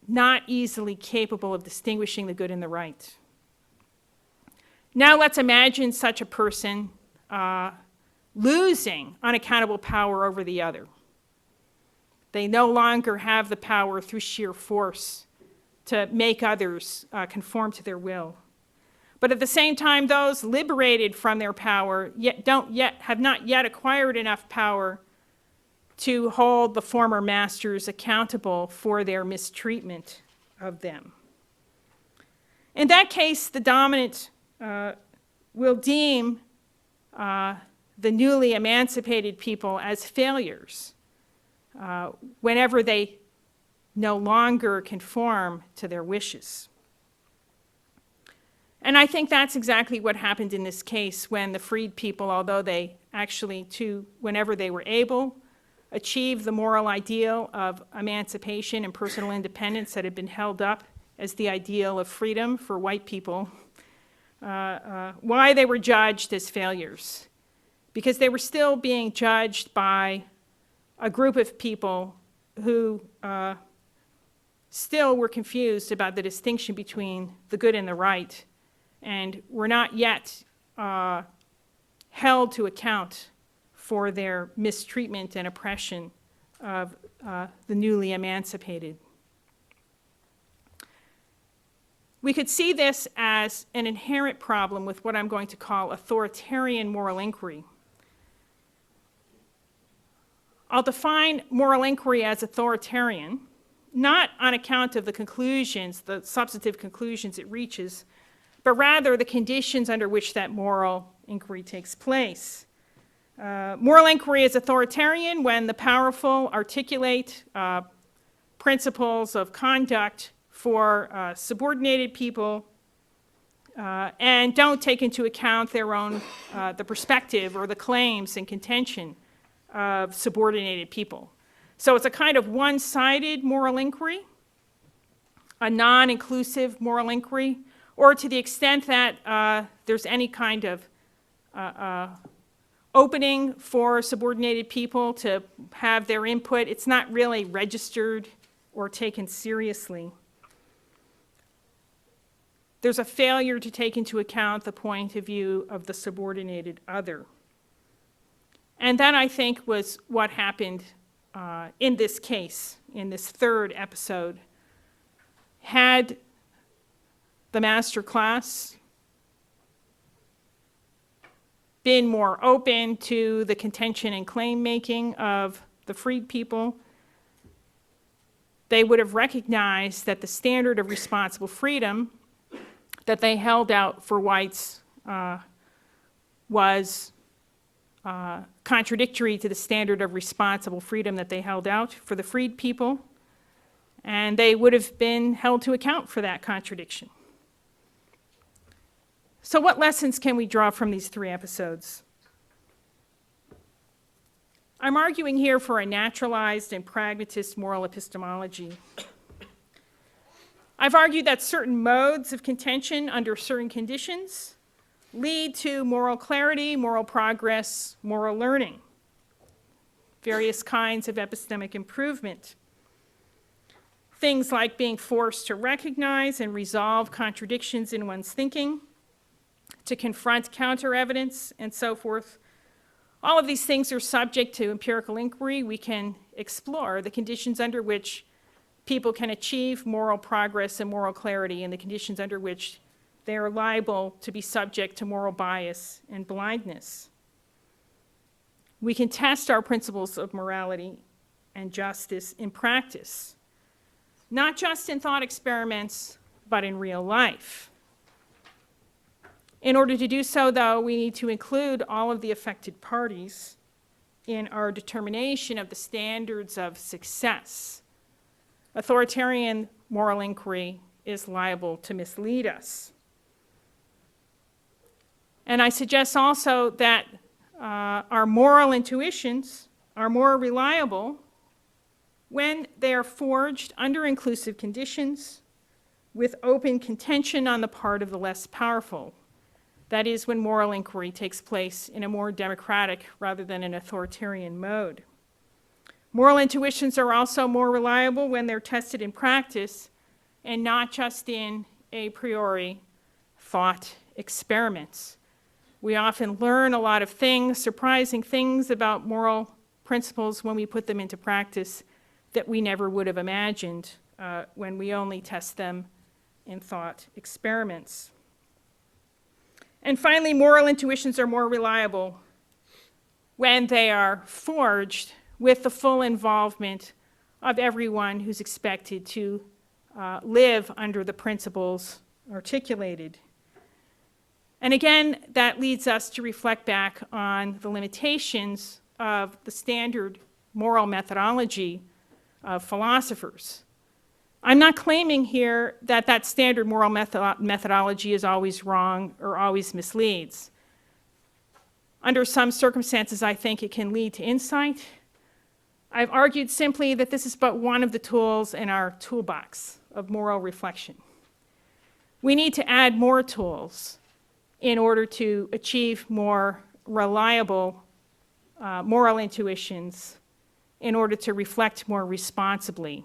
not easily capable of distinguishing the good and the right. Now let's imagine such a person losing unaccountable power over the other. They no longer have the power through sheer force to make others conform to their will. But at the same time, those liberated from their power have not yet acquired enough power to hold the former masters accountable for their mistreatment of them. In that case, the dominant will deem the newly emancipated people as failures whenever they no longer conform to their wishes. And I think that's exactly what happened in this case when the freed people, although they actually, whenever they were able, achieved the moral ideal of emancipation and personal independence that had been held up as the ideal of freedom for white people, why they were judged as failures. Because they were still being judged by a group of people who still were confused about the distinction between the good and the right, and were not yet held to account for their mistreatment and oppression of the newly emancipated. We could see this as an inherent problem with what I'm going to call authoritarian moral inquiry. I'll define moral inquiry as authoritarian, not on account of the conclusions, the substantive conclusions it reaches, but rather the conditions under which that moral inquiry takes place. Moral inquiry is authoritarian when the powerful articulate principles of conduct for subordinated people and don't take into account their own, the perspective or the claims and contention of subordinated people. So it's a kind of one-sided moral inquiry, a non-inclusive moral inquiry, or to the extent that there's any kind of opening for subordinated people to have their input, it's not really registered or taken seriously. There's a failure to take into account the point of view of the subordinated other. And that, I think, was what happened in this case, in this third episode. Had the master class been more open to the contention and claim making of the freed people, they would have recognized that the standard of responsible freedom that they held out for whites was contradictory to the standard of responsible freedom that they held out for the freed people, and they would have been held to account for that contradiction. So what lessons can we draw from these three episodes? I'm arguing here for a naturalized and pragmatist moral epistemology. I've argued that certain modes of contention under certain conditions lead to moral clarity, moral progress, moral learning, various kinds of epistemic improvement. things like being forced to recognize and resolve contradictions in one's thinking, to confront counter-evidence, and so forth. All of these things are subject to empirical inquiry. We can explore the conditions under which people can achieve moral progress and moral clarity, and the conditions under which they are liable to be subject to moral bias and blindness. We can test our principles of morality and justice in practice, not just in thought experiments, but in real life. In order to do so, though, we need to include all of the affected parties in our determination of the standards of success. Authoritarian moral inquiry is liable to mislead us. And I suggest also that our moral intuitions are more reliable when they are forged under inclusive conditions with open contention on the part of the less powerful. That is, when moral inquiry takes place in a more democratic rather than an authoritarian mode. Moral intuitions are also more reliable when they're tested in practice and not just in a priori thought experiments. We often learn a lot of things, surprising things about moral principles when we put them into practice that we never would have imagined when we only test them in thought experiments. And finally, moral intuitions are more reliable when they are forged with the full involvement of everyone who's expected to live under the principles articulated. And again, that leads us to reflect back on the limitations of the standard moral methodology of philosophers. I'm not claiming here that that standard moral methodology is always wrong or always misleads. Under some circumstances, I think it can lead to insight. I've argued simply that this is but one of the tools in our toolbox of moral reflection. We need to add more tools in order to achieve more reliable moral intuitions, in order to reflect more responsibly.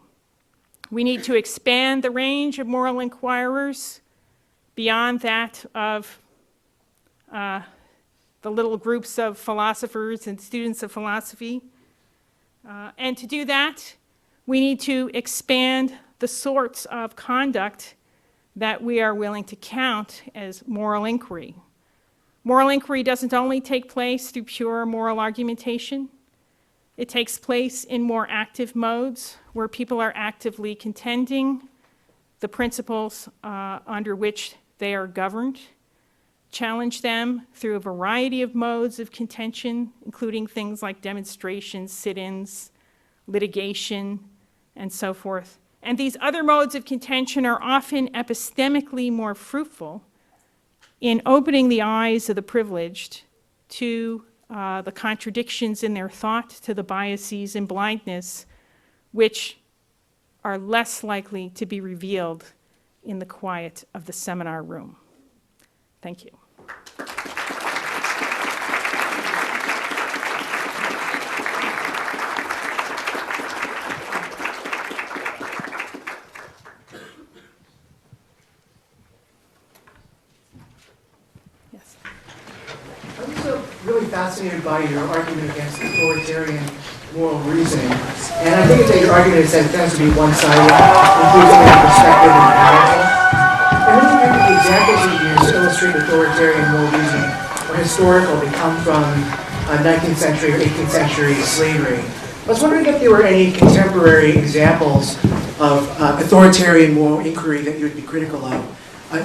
We need to expand the range of moral inquirers beyond that of the little groups of philosophers and students of philosophy. And to do that, we need to expand the sorts of conduct that we are willing to count as moral inquiry. Moral inquiry doesn't only take place through pure moral argumentation. It takes place in more active modes where people are actively contending the principles under which they are governed, challenge them through a variety of modes of contention, including things like demonstrations, sit-ins, litigation, and so forth. And these other modes of contention are often epistemically more fruitful in opening the eyes of the privileged to the contradictions in their thought, to the biases and blindness, which are less likely to be revealed in the quiet of the seminar room. Thank you. Yes. I'm also really fascinated by your argument against authoritarian moral reasoning. And I think that your argument is that it tends to be one-sided, includes only perspective and powerful. And then you think the examples you use to illustrate authoritarian moral reasoning or historical. They come from 19th century or 18th century slavery. I was wondering if there were any contemporary examples of authoritarian moral inquiry that you would be critical of.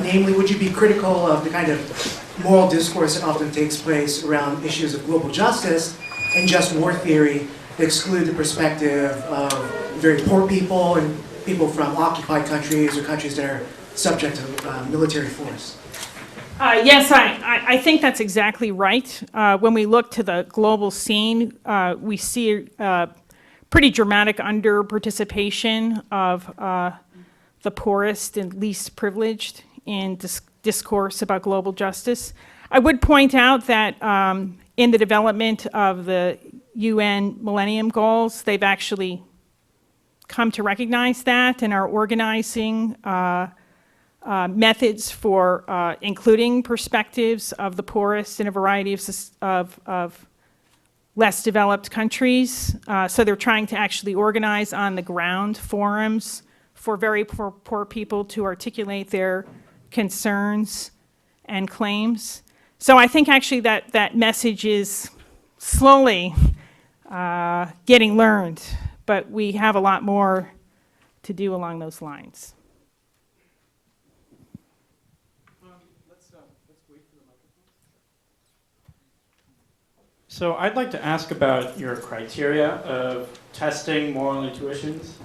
Namely, would you be critical of the kind of moral discourse that often takes place around issues of global justice and just war theory that exclude the perspective of very poor people and people from occupied countries or countries that are subject to military force? Yes, I think that's exactly right. When we look to the global scene, we see pretty dramatic under-participation of the poorest and least privileged in discourse about global justice. I would point out that in the development of the UN Millennium Goals, they've actually come to recognize that and are organizing methods for including perspectives of the poorest in a variety of less developed countries. So they're trying to actually organize on the ground forums for very poor people to articulate their concerns and claims. So I think actually that message is slowly getting learned, but we have a lot more to do along those lines. So I'd like to ask about your criteria of testing moral intuitions.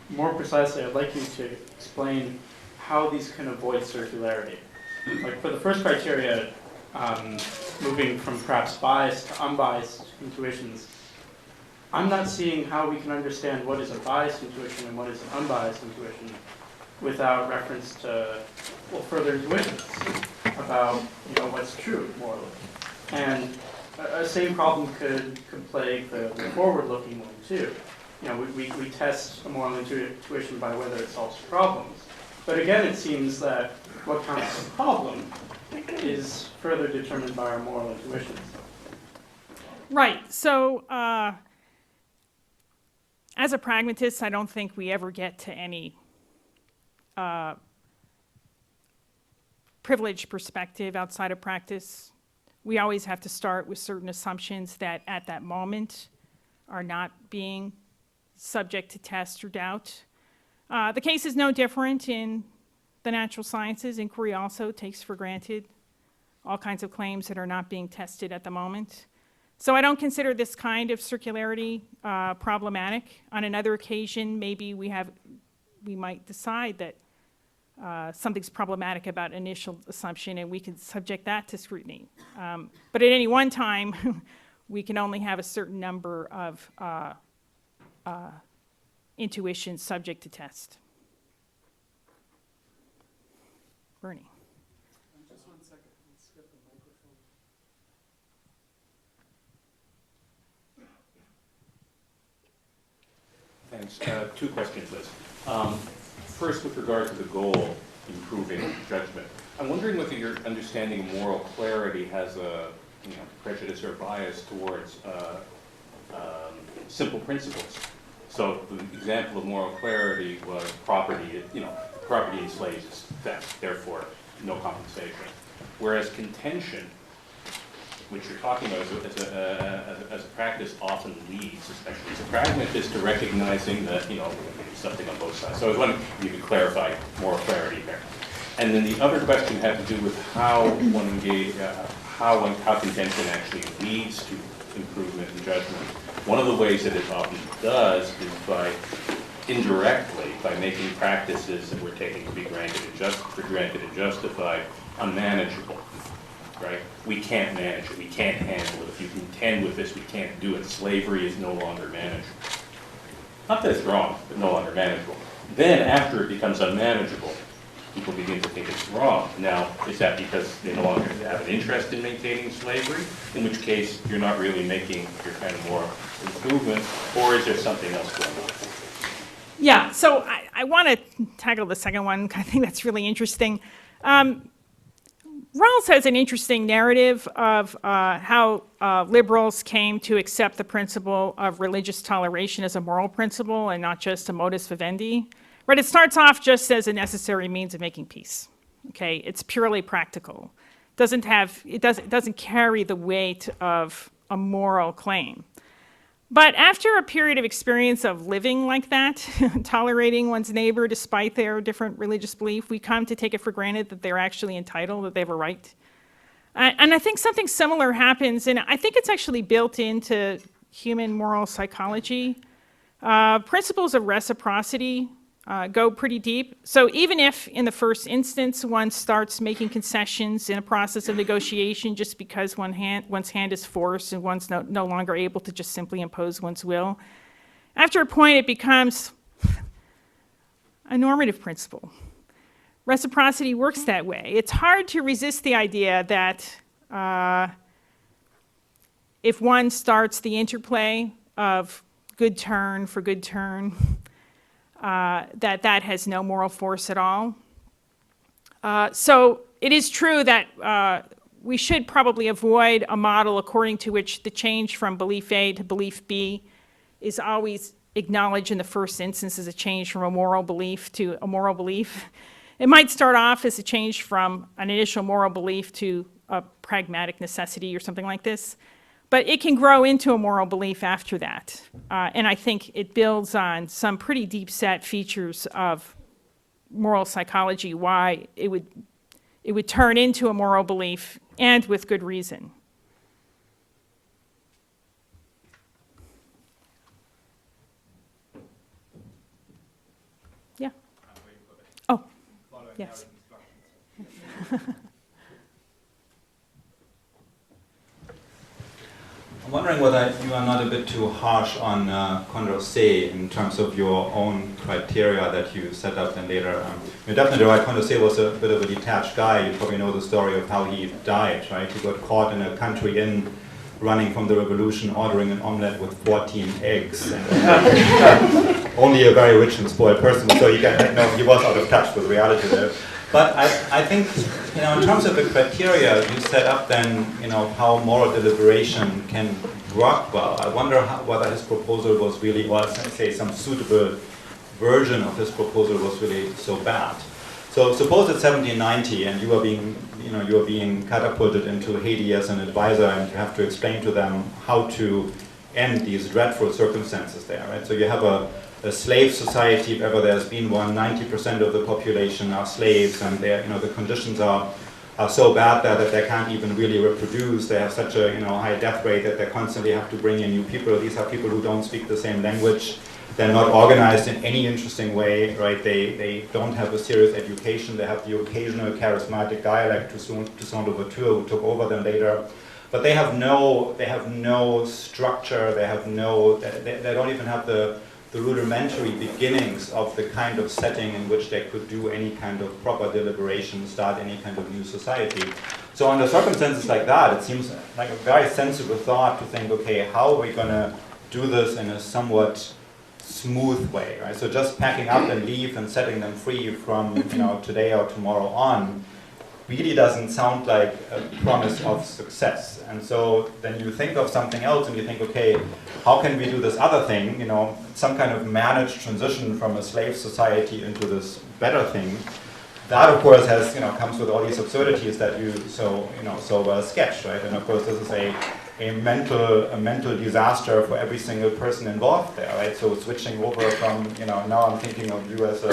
More precisely, I'd like you to explain how these can avoid circularity. Like for the first criteria, moving from perhaps biased to unbiased intuitions, I'm not seeing how we can understand what is a biased intuition and what is an unbiased intuition without reference to, well, further intuitions about, what's true morally. And a same problem could plague the forward-looking one too. We test a moral intuition by whether it solves problems. But again, it seems that what counts as a problem is further determined by our moral intuitions. Right. So as a pragmatist, I don't think we ever get to any privileged perspective outside of practice. We always have to start with certain assumptions that at that moment are not being subject to test or doubt. The case is no different in the natural sciences. Inquiry also takes for granted all kinds of claims that are not being tested at the moment. So I don't consider this kind of circularity problematic. On another occasion, maybe we might decide that something's problematic about initial assumption, and we can subject that to scrutiny. But at any one time, we can only have a certain number of intuitions subject to test. Bernie. Just 1 second. Let's get the microphone. Thanks. 2 questions, Liz. First, with regard to the goal, improving judgment, I'm wondering whether your understanding of moral clarity has a prejudice or bias towards simple principles. So the example of moral clarity was property. Property enslaves is theft, therefore no compensation. Whereas contention, which you're talking about as a practice, often leads, especially as a pragmatist, to recognizing that something on both sides. So I was wondering if you could clarify moral clarity there. And then the other question had to do with how one engage, how contention actually leads to improvement in judgment. One of the ways that it often does is by indirectly, by making practices that we're taking to be granted and justified unmanageable. Right? We can't manage it. We can't handle it. If you contend with this, we can't do it. Slavery is no longer manageable. Not that it's wrong, but no longer manageable. Then, after it becomes unmanageable, people begin to think it's wrong. Now, is that because they no longer have an interest in maintaining slavery? In which case, you're not really making your kind of moral improvement, or is there something else going on? Yeah, so I want to tackle the second one. I think that's really interesting. Rawls has an interesting narrative of how liberals came to accept the principle of religious toleration as a moral principle and not just a modus vivendi. Right? It starts off just as a necessary means of making peace. Okay, it's purely practical. It doesn't carry the weight of a moral claim. But after a period of experience of living like that, tolerating one's neighbor despite their different religious belief, we come to take it for granted that they're actually entitled, that they have a right. And I think something similar happens, and I think it's actually built into human moral psychology. Principles of reciprocity go pretty deep. So even if in the first instance one starts making concessions in a process of negotiation just because one's hand is forced and one's no longer able to just simply impose one's will, after a point it becomes a normative principle. Reciprocity works that way. It's hard to resist the idea that if one starts the interplay of good turn for good turn, that has no moral force at all. So it is true that we should probably avoid a model according to which the change from belief A to belief B is always acknowledged in the first instance as a change from a moral belief to a moral belief. It might start off as a change from an initial moral belief to a pragmatic necessity or something like this, but it can grow into a moral belief after that. And I think it builds on some pretty deep-set features of moral psychology, why it would turn into a moral belief, and with good reason. Yeah. Oh, yes. I'm wondering whether you are not a bit too harsh on Condorcet in terms of your own criteria that you set up and later. You're definitely right, Condorcet was a bit of a detached guy. You probably know the story of how he died, right? He got caught in a country inn running from the revolution, ordering an omelette with 14 eggs. And, only a very rich and spoiled person, so he was out of touch with reality there. But I think, in terms of the criteria you set up then, how moral deliberation can work well. I wonder whether his proposal was really, or say some suitable version of his proposal was really so bad. So suppose it's 1790 and you are being catapulted into Haiti as an advisor and you have to explain to them how to end these dreadful circumstances there, right? So you have a slave society, if ever there's been one. 90% of the population are slaves, and the conditions are so bad there that they can't even really reproduce. They have such a high death rate that they constantly have to bring in new people. These are people who don't speak the same language. They're not organized in any interesting way, right? They don't have a serious education. They have the occasional charismatic dialect Toussaint Louverture, who took over them later. But they have no structure. They don't even have the rudimentary beginnings of the kind of setting in which they could do any kind of proper deliberation, start any kind of new society. So under circumstances like that, it seems like a very sensible thought to think, okay, how are we going to do this in a somewhat smooth way, right? So just packing up and leave and setting them free from today or tomorrow on really doesn't sound like a promise of success. And so then you think of something else and you think, okay, how can we do this other thing, some kind of managed transition from a slave society into this better thing. That, of course, comes with all these absurdities that you so well sketched, right? And of course, this is a mental disaster for every single person involved there, right? So switching over from, now I'm thinking of you as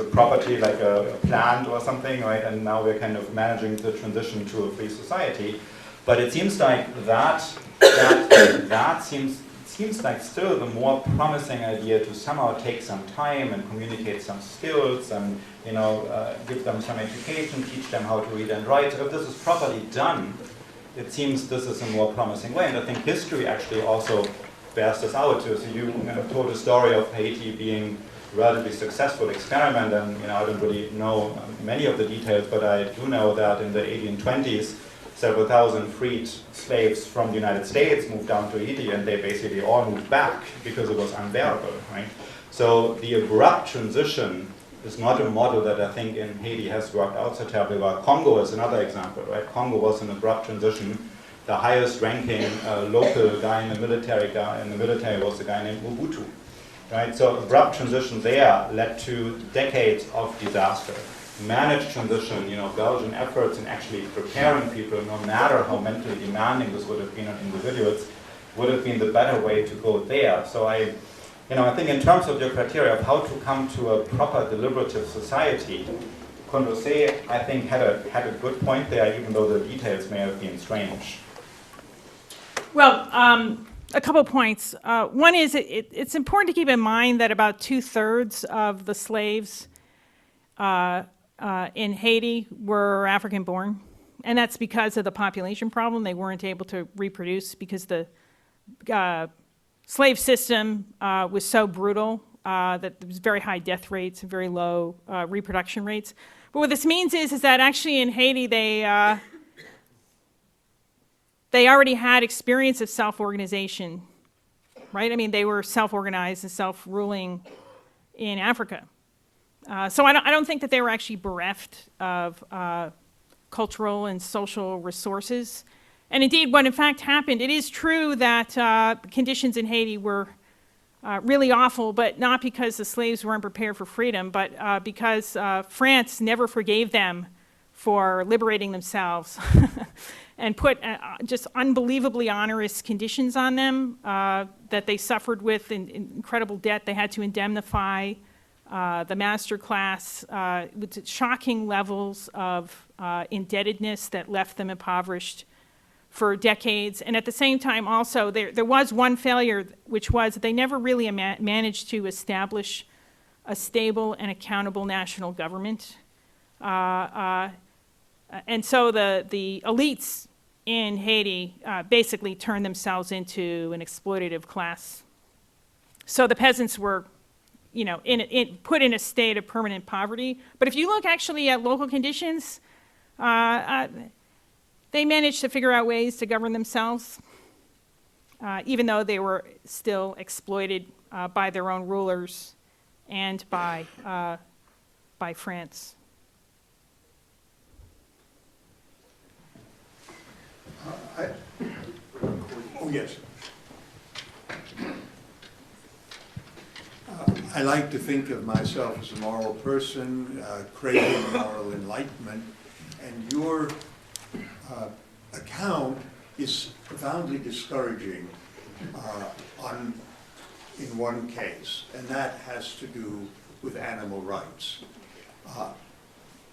a property, like a plant or something, right? And now we're kind of managing the transition to a free society. But it seems like that seems like still the more promising idea to somehow take some time and communicate some skills and give them some education, teach them how to read and write. So if this is properly done, it seems this is a more promising way. And I think history actually also bears this out. So you told a story of Haiti being a relatively successful experiment, and I don't really know many of the details, but I do know that in the 1820s, several thousand freed slaves from the United States moved down to Haiti, and they basically all moved back because it was unbearable, right? So the abrupt transition is not a model that I think in Haiti has worked out so terribly well. Congo is another example, right? Congo was an abrupt transition. The highest ranking local guy in the military was a guy named Mobutu, right? So abrupt transition there led to decades of disaster. Managed transition, Belgian efforts in actually preparing people, no matter how mentally demanding this would have been on individuals, would have been the better way to go there. So I think in terms of your criteria of how to come to a proper deliberative society, Condorcet, I think, had a good point there, even though the details may have been strange. Well, a couple points. One is it's important to keep in mind that about 2/3 of the slaves in Haiti were African-born, and that's because of the population problem. They weren't able to reproduce because the slave system was so brutal that there was very high death rates and very low reproduction rates. But what this means is that actually in Haiti they already had experience of self-organization, right? I mean, they were self-organized and self-ruling in Africa. So I don't think that they were actually bereft of cultural and social resources. And indeed, what in fact happened, it is true that conditions in Haiti were really awful, but not because the slaves weren't prepared for freedom, but because France never forgave them for liberating themselves and put just unbelievably onerous conditions on them that they suffered with incredible debt. They had to indemnify the master class with shocking levels of indebtedness that left them impoverished for decades. And at the same time also, there was one failure, which was that they never really managed to establish a stable and accountable national government. And so the elites in Haiti basically turned themselves into an exploitative class. So the peasants were, you know, put in a state of permanent poverty. But if you look actually at local conditions, they managed to figure out ways to govern themselves, even though they were still exploited by their own rulers and by France. Oh, yes. I like to think of myself as a moral person, craving moral enlightenment, and your account is profoundly discouraging in one case, and that has to do with animal rights.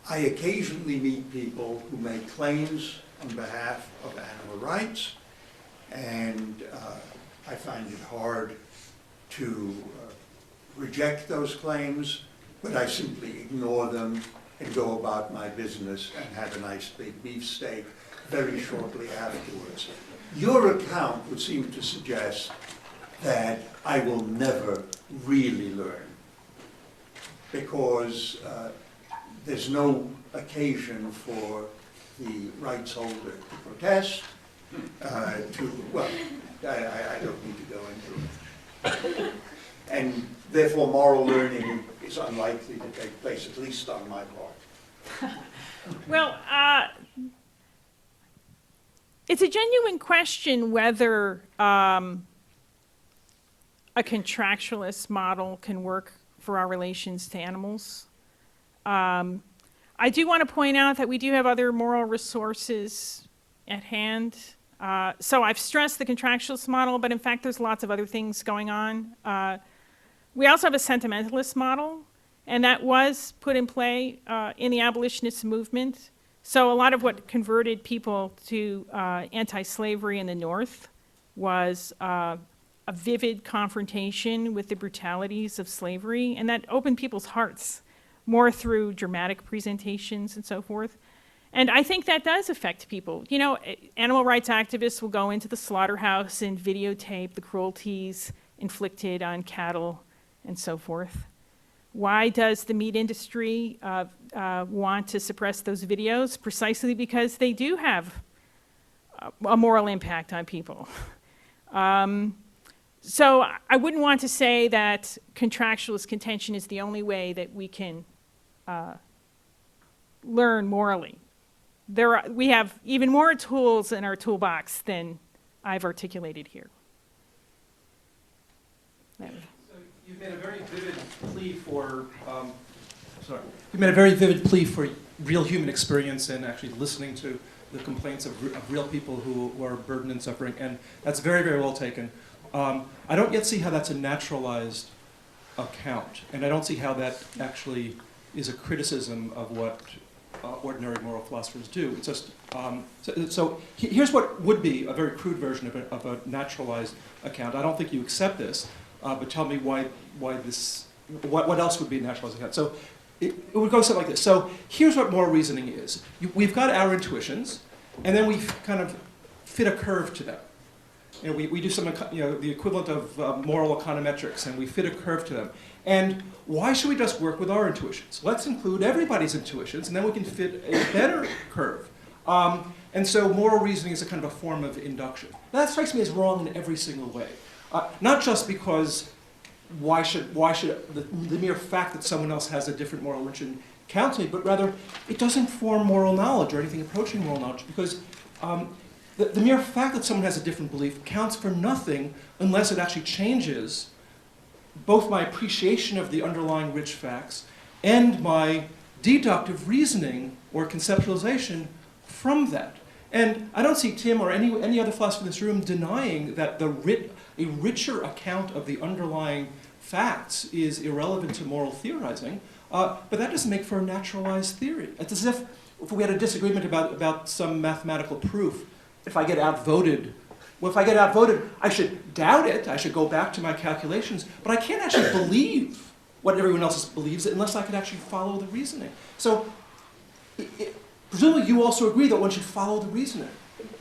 I occasionally meet people who make claims on behalf of animal rights, and I find it hard to reject those claims, but I simply ignore them and go about my business and have a nice big beefsteak very shortly afterwards. Your account would seem to suggest that I will never really learn because there's no occasion for the rights holder to protest, well, I don't need to go into it. And therefore moral learning is unlikely to take place, at least on my part. Well, it's a genuine question whether a contractualist model can work for our relations to animals. I do want to point out that we do have other moral resources at hand. So I've stressed the contractualist model, but in fact there's lots of other things going on. We also have a sentimentalist model, and that was put in play in the abolitionist movement. So a lot of what converted people to anti-slavery in the North was a vivid confrontation with the brutalities of slavery, and that opened people's hearts more through dramatic presentations and so forth. And I think that does affect people. You know, animal rights activists will go into the slaughterhouse and videotape the cruelties inflicted on cattle and so forth. Why does the meat industry want to suppress those videos? Precisely because they do have a moral impact on people. So I wouldn't want to say that contractualist contention is the only way that we can learn morally. We have even more tools in our toolbox than I've articulated here. So you've made a very vivid plea for, you made a very vivid plea for real human experience and actually listening to the complaints of real people who are burdened and suffering, and that's very, very well taken. I don't yet see how that's a naturalized account, and I don't see how that actually is a criticism of what ordinary moral philosophers do. It's just, so here's what would be a very crude version of a naturalized account. I don't think you accept this, but tell me why this, what else would be a naturalized account. So it would go something like this. So here's what moral reasoning is. We've got our intuitions, and then we kind of fit a curve to them. You know, we do some, the equivalent of moral econometrics, and we fit a curve to them. And why should we just work with our intuitions? Let's include everybody's intuitions, and then we can fit a better curve. And so moral reasoning is a kind of a form of induction. Now, that strikes me as wrong in every single way. Not just because why should the mere fact that someone else has a different moral religion count to me, but rather it doesn't form moral knowledge or anything approaching moral knowledge, because the mere fact that someone has a different belief counts for nothing unless it actually changes both my appreciation of the underlying rich facts and my deductive reasoning or conceptualization from that. And I don't see Tim or any other philosopher in this room denying that a richer account of the underlying facts is irrelevant to moral theorizing, but that doesn't make for a naturalized theory. It's as if we had a disagreement about some mathematical proof, if I get outvoted, I should doubt it, I should go back to my calculations, but I can't actually believe what everyone else believes unless I can actually follow the reasoning. So, presumably you also agree that one should follow the reasoning.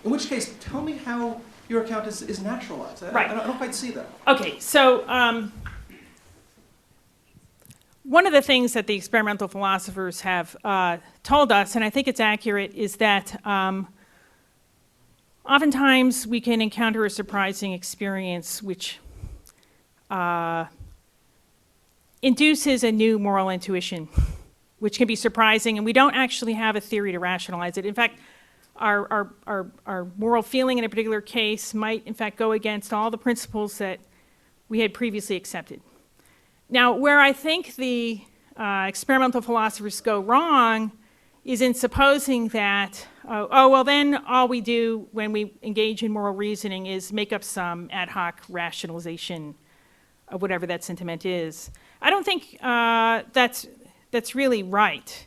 In which case, tell me how your account is naturalized. Right. I don't quite see that. Okay, so one of the things that the experimental philosophers have told us, and I think it's accurate, is that oftentimes we can encounter a surprising experience which induces a new moral intuition, which can be surprising, and we don't actually have a theory to rationalize it. In fact, our moral feeling in a particular case might, in fact, go against all the principles that we had previously accepted. Now, where I think the experimental philosophers go wrong is in supposing that, well, then all we do when we engage in moral reasoning is make up some ad hoc rationalization of whatever that sentiment is. I don't think that's really right.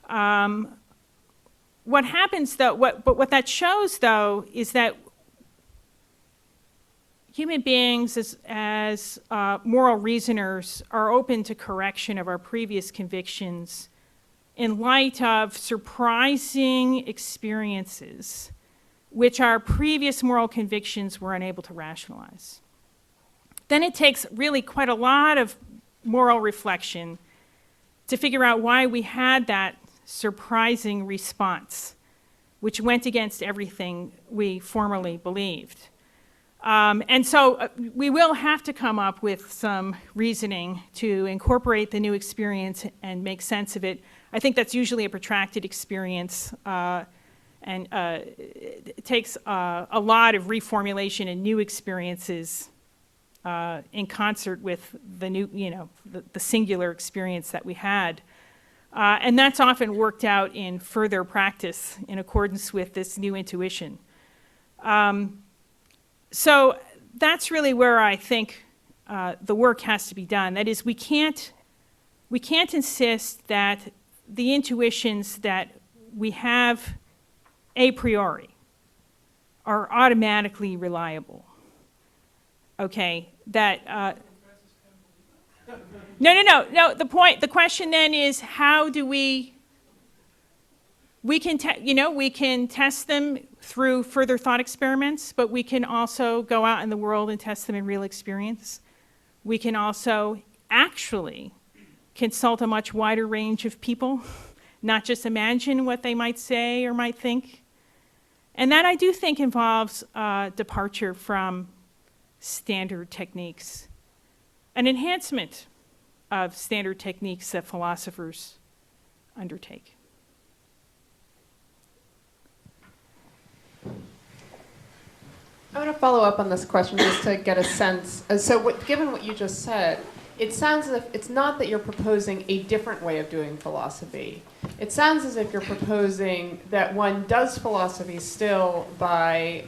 What happens, though, what that shows, though, is that human beings as moral reasoners are open to correction of our previous convictions in light of surprising experiences which our previous moral convictions were unable to rationalize. Then it takes really quite a lot of moral reflection to figure out why we had that surprising response, which went against everything we formerly believed. And so we will have to come up with some reasoning to incorporate the new experience and make sense of it. I think that's usually a protracted experience, and it takes a lot of reformulation and new experiences in concert with the new, the singular experience that we had. And that's often worked out in further practice in accordance with this new intuition. So that's really where I think the work has to be done. That is, we can't insist that the intuitions that we have a priori are automatically reliable. Okay, that. No. The question then is, how do we can test them through further thought experiments, but we can also go out in the world and test them in real experience. We can also actually consult a much wider range of people, not just imagine what they might say or might think. And that, I do think, involves departure from standard techniques, an enhancement of standard techniques that philosophers undertake. I want to follow up on this question just to get a sense. Given what you just said, it sounds as if it's not that you're proposing a different way of doing philosophy. It sounds as if you're proposing that one does philosophy still by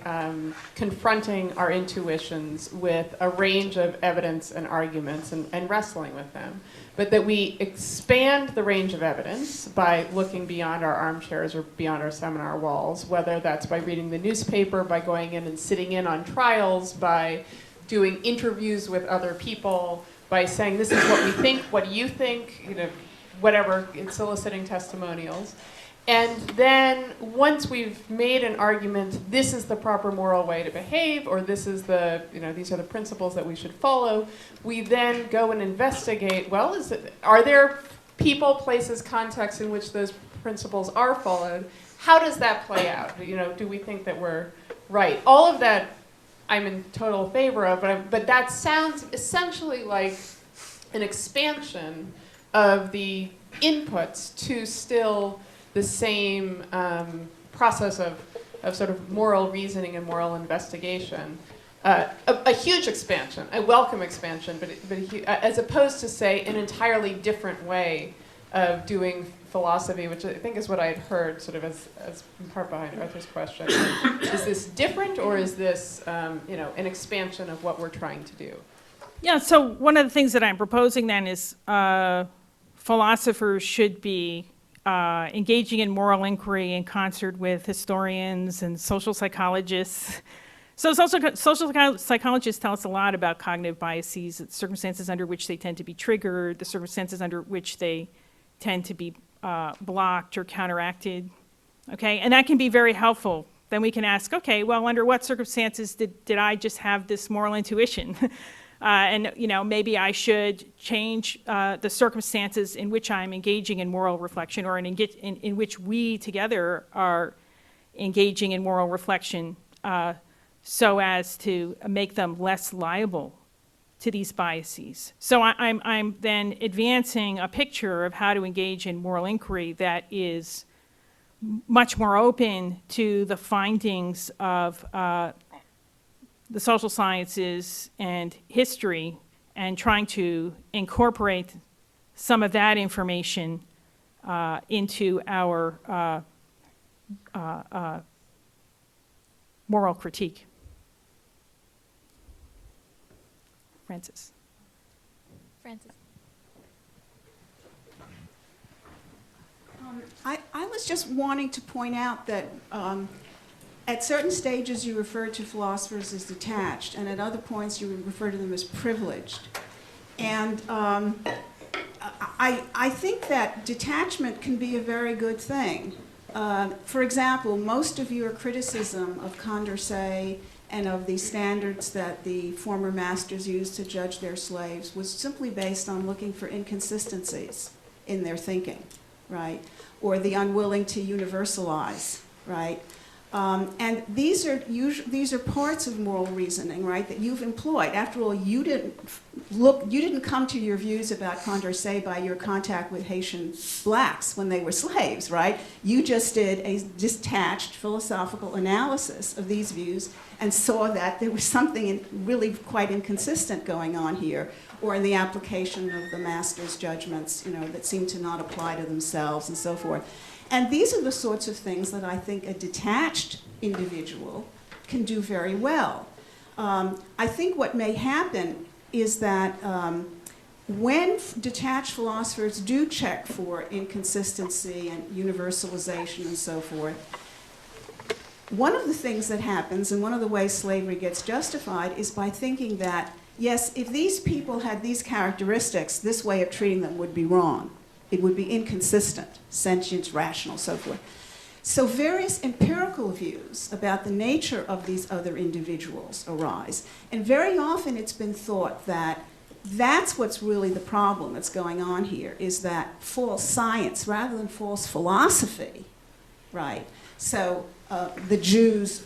confronting our intuitions with a range of evidence and arguments and wrestling with them, but that we expand the range of evidence by looking beyond our armchairs or beyond our seminar walls, whether that's by reading the newspaper, by going in and sitting in on trials, by doing interviews with other people, by saying, this is what we think, what do you think, whatever, soliciting testimonials. And then once we've made an argument, this is the proper moral way to behave, or this is these are the principles that we should follow, we then go and investigate, well, are there people, places, contexts in which those principles are followed? How does that play out? Do we think that we're right? All of that I'm in total favor of, but that sounds essentially like an expansion of the inputs to still the same process of sort of moral reasoning and moral investigation. A huge expansion, a welcome expansion, but as opposed to, say, an entirely different way of doing philosophy, which I think is what I had heard sort of as in part behind Arthur's question. Is this different, or is this an expansion of what we're trying to do? Yeah, so one of the things that I'm proposing then is philosophers should be engaging in moral inquiry in concert with historians and social psychologists. So social psychologists tell us a lot about cognitive biases, the circumstances under which they tend to be triggered, the circumstances under which they tend to be blocked or counteracted, okay? And that can be very helpful. Then we can ask, okay, well, under what circumstances did I just have this moral intuition? And maybe I should change the circumstances in which I'm engaging in moral reflection, or in which we together are engaging in moral reflection, so as to make them less liable to these biases. So I'm then advancing a picture of how to engage in moral inquiry that is much more open to the findings of the social sciences and history, and trying to incorporate some of that information into our moral critique. Francis. I was just wanting to point out that at certain stages you refer to philosophers as detached, and at other points you refer to them as privileged. And I think that detachment can be a very good thing. For example, most of your criticism of Condorcet and of the standards that the former masters used to judge their slaves was simply based on looking for inconsistencies in their thinking, right? Or the unwilling to universalize, right? And these are parts of moral reasoning, right, that you've employed. After all, you didn't come to your views about Condorcet by your contact with Haitian blacks when they were slaves, right? You just did a detached philosophical analysis of these views and saw that there was something really quite inconsistent going on here, or in the application of the master's judgments, that seem to not apply to themselves and so forth. And these are the sorts of things that I think a detached individual can do very well. I think what may happen is that when detached philosophers do check for inconsistency and universalization and so forth, one of the things that happens, and one of the ways slavery gets justified, is by thinking that, yes, if these people had these characteristics, this way of treating them would be wrong. It would be inconsistent, sentient, rational, so forth. So various empirical views about the nature of these other individuals arise. And very often it's been thought that that's what's really the problem that's going on here, is that false science rather than false philosophy, right? So the Jews,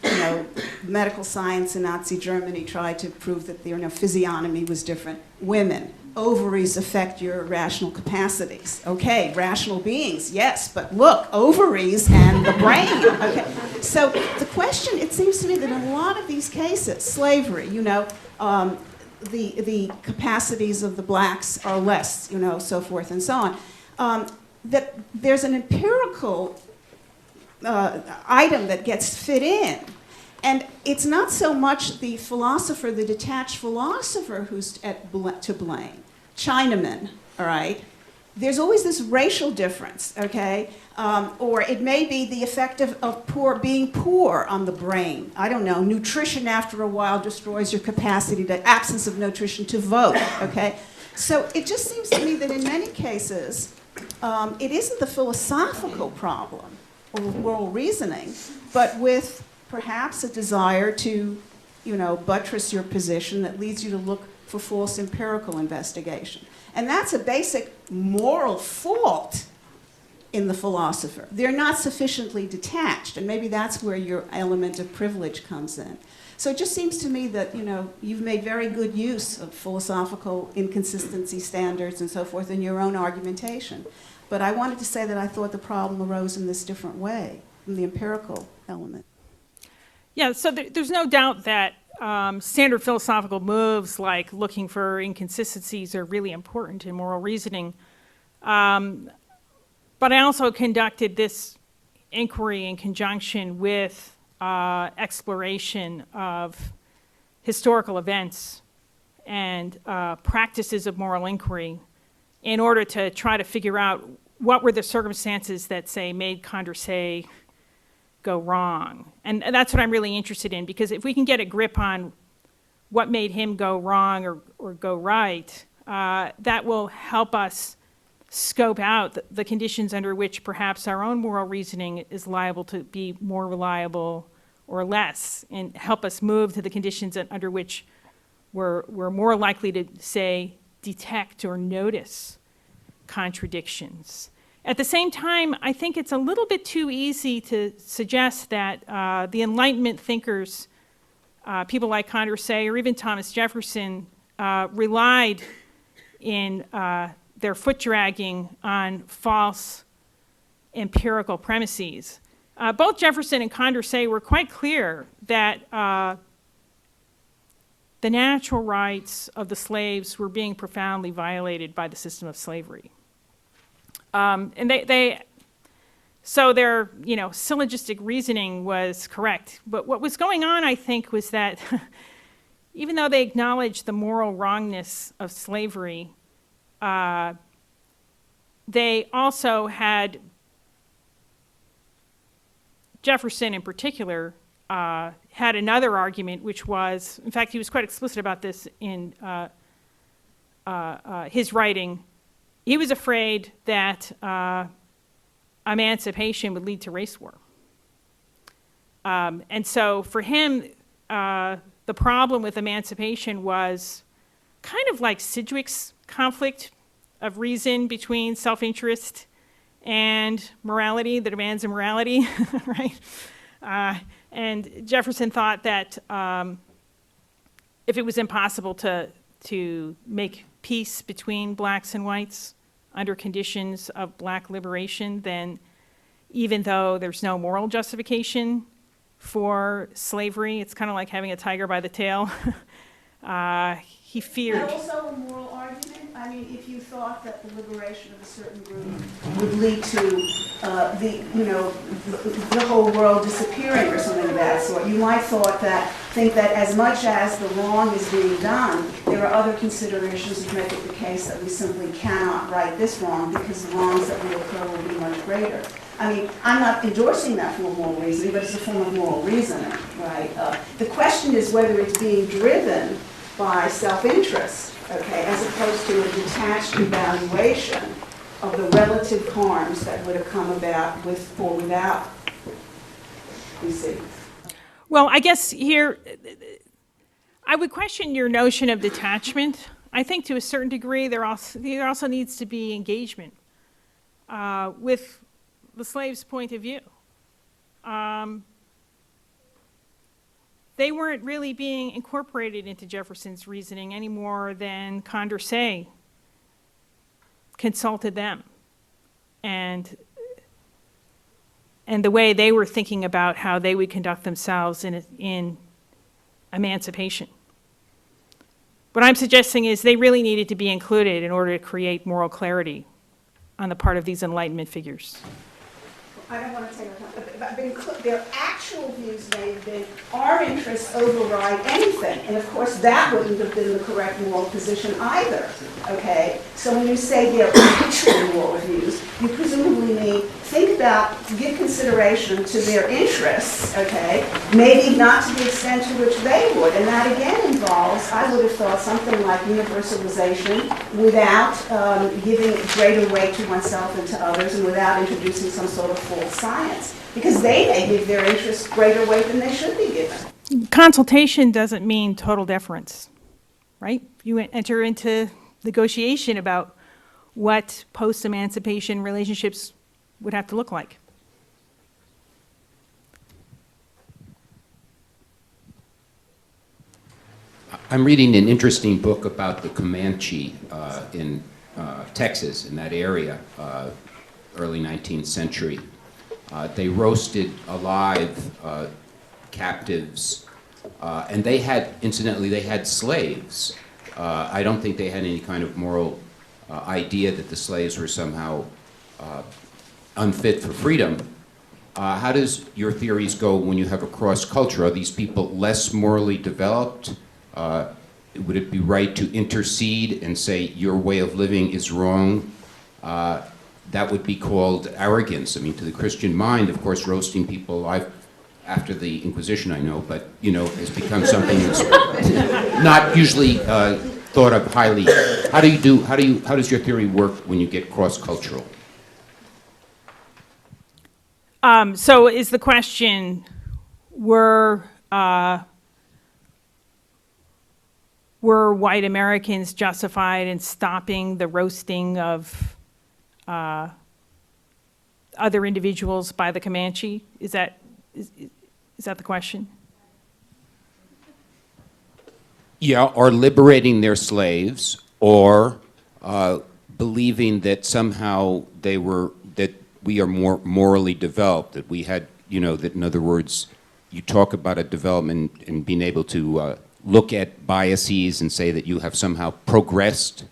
medical science in Nazi Germany tried to prove that their physiognomy was different. Women, ovaries affect your rational capacities. Okay, rational beings, yes, but look, ovaries and the brain. Okay, so the question, it seems to me that in a lot of these cases, slavery, the capacities of the blacks are less, so forth and so on, that there's an empirical item that gets fit in. And it's not so much the philosopher, the detached philosopher, who's to blame. Chinamen, all right? There's always this racial difference, okay? Or it may be the effect of being poor on the brain. I don't know, nutrition after a while destroys your capacity, the absence of nutrition to vote, okay? So it just seems to me that in many cases, it isn't the philosophical problem or moral reasoning, but with perhaps a desire to, buttress your position that leads you to look for false empirical investigation. And that's a basic moral fault in the philosopher. They're not sufficiently detached, and maybe that's where your element of privilege comes in. So it just seems to me that, you've made very good use of philosophical inconsistency standards and so forth in your own argumentation. But I wanted to say that I thought the problem arose in this different way, from the empirical element. Yeah, so there's no doubt that standard philosophical moves like looking for inconsistencies are really important in moral reasoning. But I also conducted this inquiry in conjunction with exploration of historical events and practices of moral inquiry in order to try to figure out what were the circumstances that, say, made Condorcet go wrong. And that's what I'm really interested in, because if we can get a grip on what made him go wrong or go right, that will help us scope out the conditions under which perhaps our own moral reasoning is liable to be more reliable or less, and help us move to the conditions under which we're more likely to, say, detect or notice contradictions. At the same time, I think it's a little bit too easy to suggest that the Enlightenment thinkers, people like Condorcet or even Thomas Jefferson, relied in their foot dragging on false empirical premises. Both Jefferson and Condorcet were quite clear that the natural rights of the slaves were being profoundly violated by the system of slavery. And so their, syllogistic reasoning was correct. But what was going on, I think, was that even though they acknowledged the moral wrongness of slavery, they also had, Jefferson in particular, had another argument, which was, in fact, he was quite explicit about this in his writing. He was afraid that emancipation would lead to race war. And so for him, the problem with emancipation was kind of like Sidgwick's conflict of reason between self-interest and morality, the demands of morality, right? And Jefferson thought that if it was impossible to make peace between blacks and whites under conditions of black liberation, then even though there's no moral justification for slavery, it's kind of like having a tiger by the tail. He feared. And also a moral argument. I mean, if you thought that the liberation of a certain group would lead to the whole world disappearing or something of that sort, you might think that as much as the wrong is being done, there are other considerations that make it the case that we simply cannot right this wrong because the wrongs that will occur will be much greater. I mean, I'm not endorsing that form of moral reasoning, but it's a form of moral reasoning, right? The question is whether it's being driven by self-interest, okay, as opposed to a detached evaluation of the relative harms that would have come about with or without, you see. Well, I guess here, I would question your notion of detachment. I think to a certain degree there also needs to be engagement with the slave's point of view. They weren't really being incorporated into Jefferson's reasoning any more than Condorcet consulted them. And the way they were thinking about how they would conduct themselves in emancipation. What I'm suggesting is they really needed to be included in order to create moral clarity on the part of these Enlightenment figures. I don't want to take their actual views may have been our interests override anything, and of course that wouldn't have been the correct moral position either. Okay, so when you say their actual moral views, you presumably mean give consideration to their interests. Okay, maybe not to the extent to which they would, and that again involves, I would have thought, something like universalization without giving greater weight to oneself and to others, and without introducing some sort of false science. Because they may give their interests greater weight than they should be given. Consultation doesn't mean total deference, right? You enter into negotiation about what post-emancipation relationships would have to look like. I'm reading an interesting book about the Comanche in Texas, in that area, early 19th century. They roasted alive captives, and they had, incidentally, they had slaves. I don't think they had any kind of moral idea that the slaves were somehow unfit for freedom. How does your theories go when you have a cross-culture? Are these people less morally developed? Would it be right to intercede and say your way of living is wrong? That would be called arrogance. I mean, to the Christian mind, of course, roasting people alive after the Inquisition, I know, but has become something that's not usually thought of highly. How does your theory work when you get cross-cultural? So is the question, were white Americans justified in stopping the roasting of other individuals by the Comanche? Is that the question? Yeah, or liberating their slaves, or believing that somehow that we are more morally developed, that we had, that in other words, you talk about a development and being able to look at biases and say that you have somehow progressed.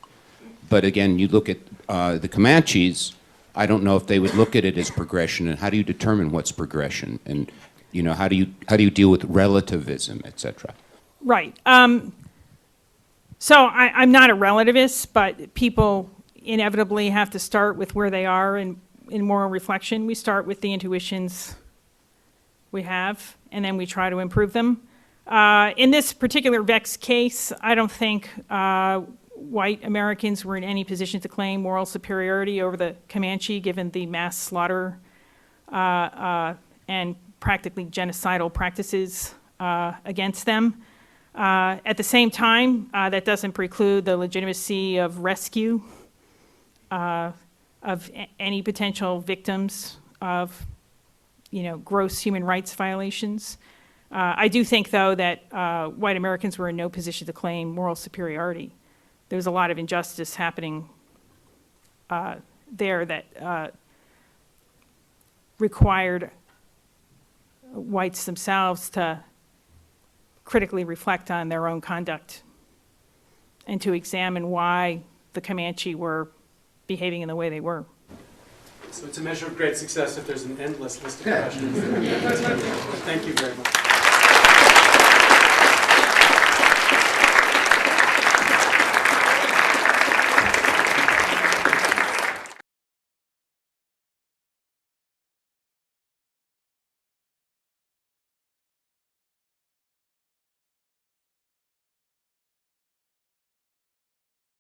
But again, you look at the Comanches, I don't know if they would look at it as progression, and how do you determine what's progression? And how do you deal with relativism, et cetera? Right. So I'm not a relativist, but people inevitably have to start with where they are in moral reflection. We start with the intuitions we have, and then we try to improve them. In this particular Vex case, I don't think white Americans were in any position to claim moral superiority over the Comanche, given the mass slaughter and practically genocidal practices against them. At the same time, that doesn't preclude the legitimacy of rescue of any potential victims of, gross human rights violations. I do think, though, that white Americans were in no position to claim moral superiority. There was a lot of injustice happening there that required whites themselves to critically reflect on their own conduct and to examine why the Comanche were behaving in the way they were. So it's a measure of great success if there's an endless list of questions. Thank you very much.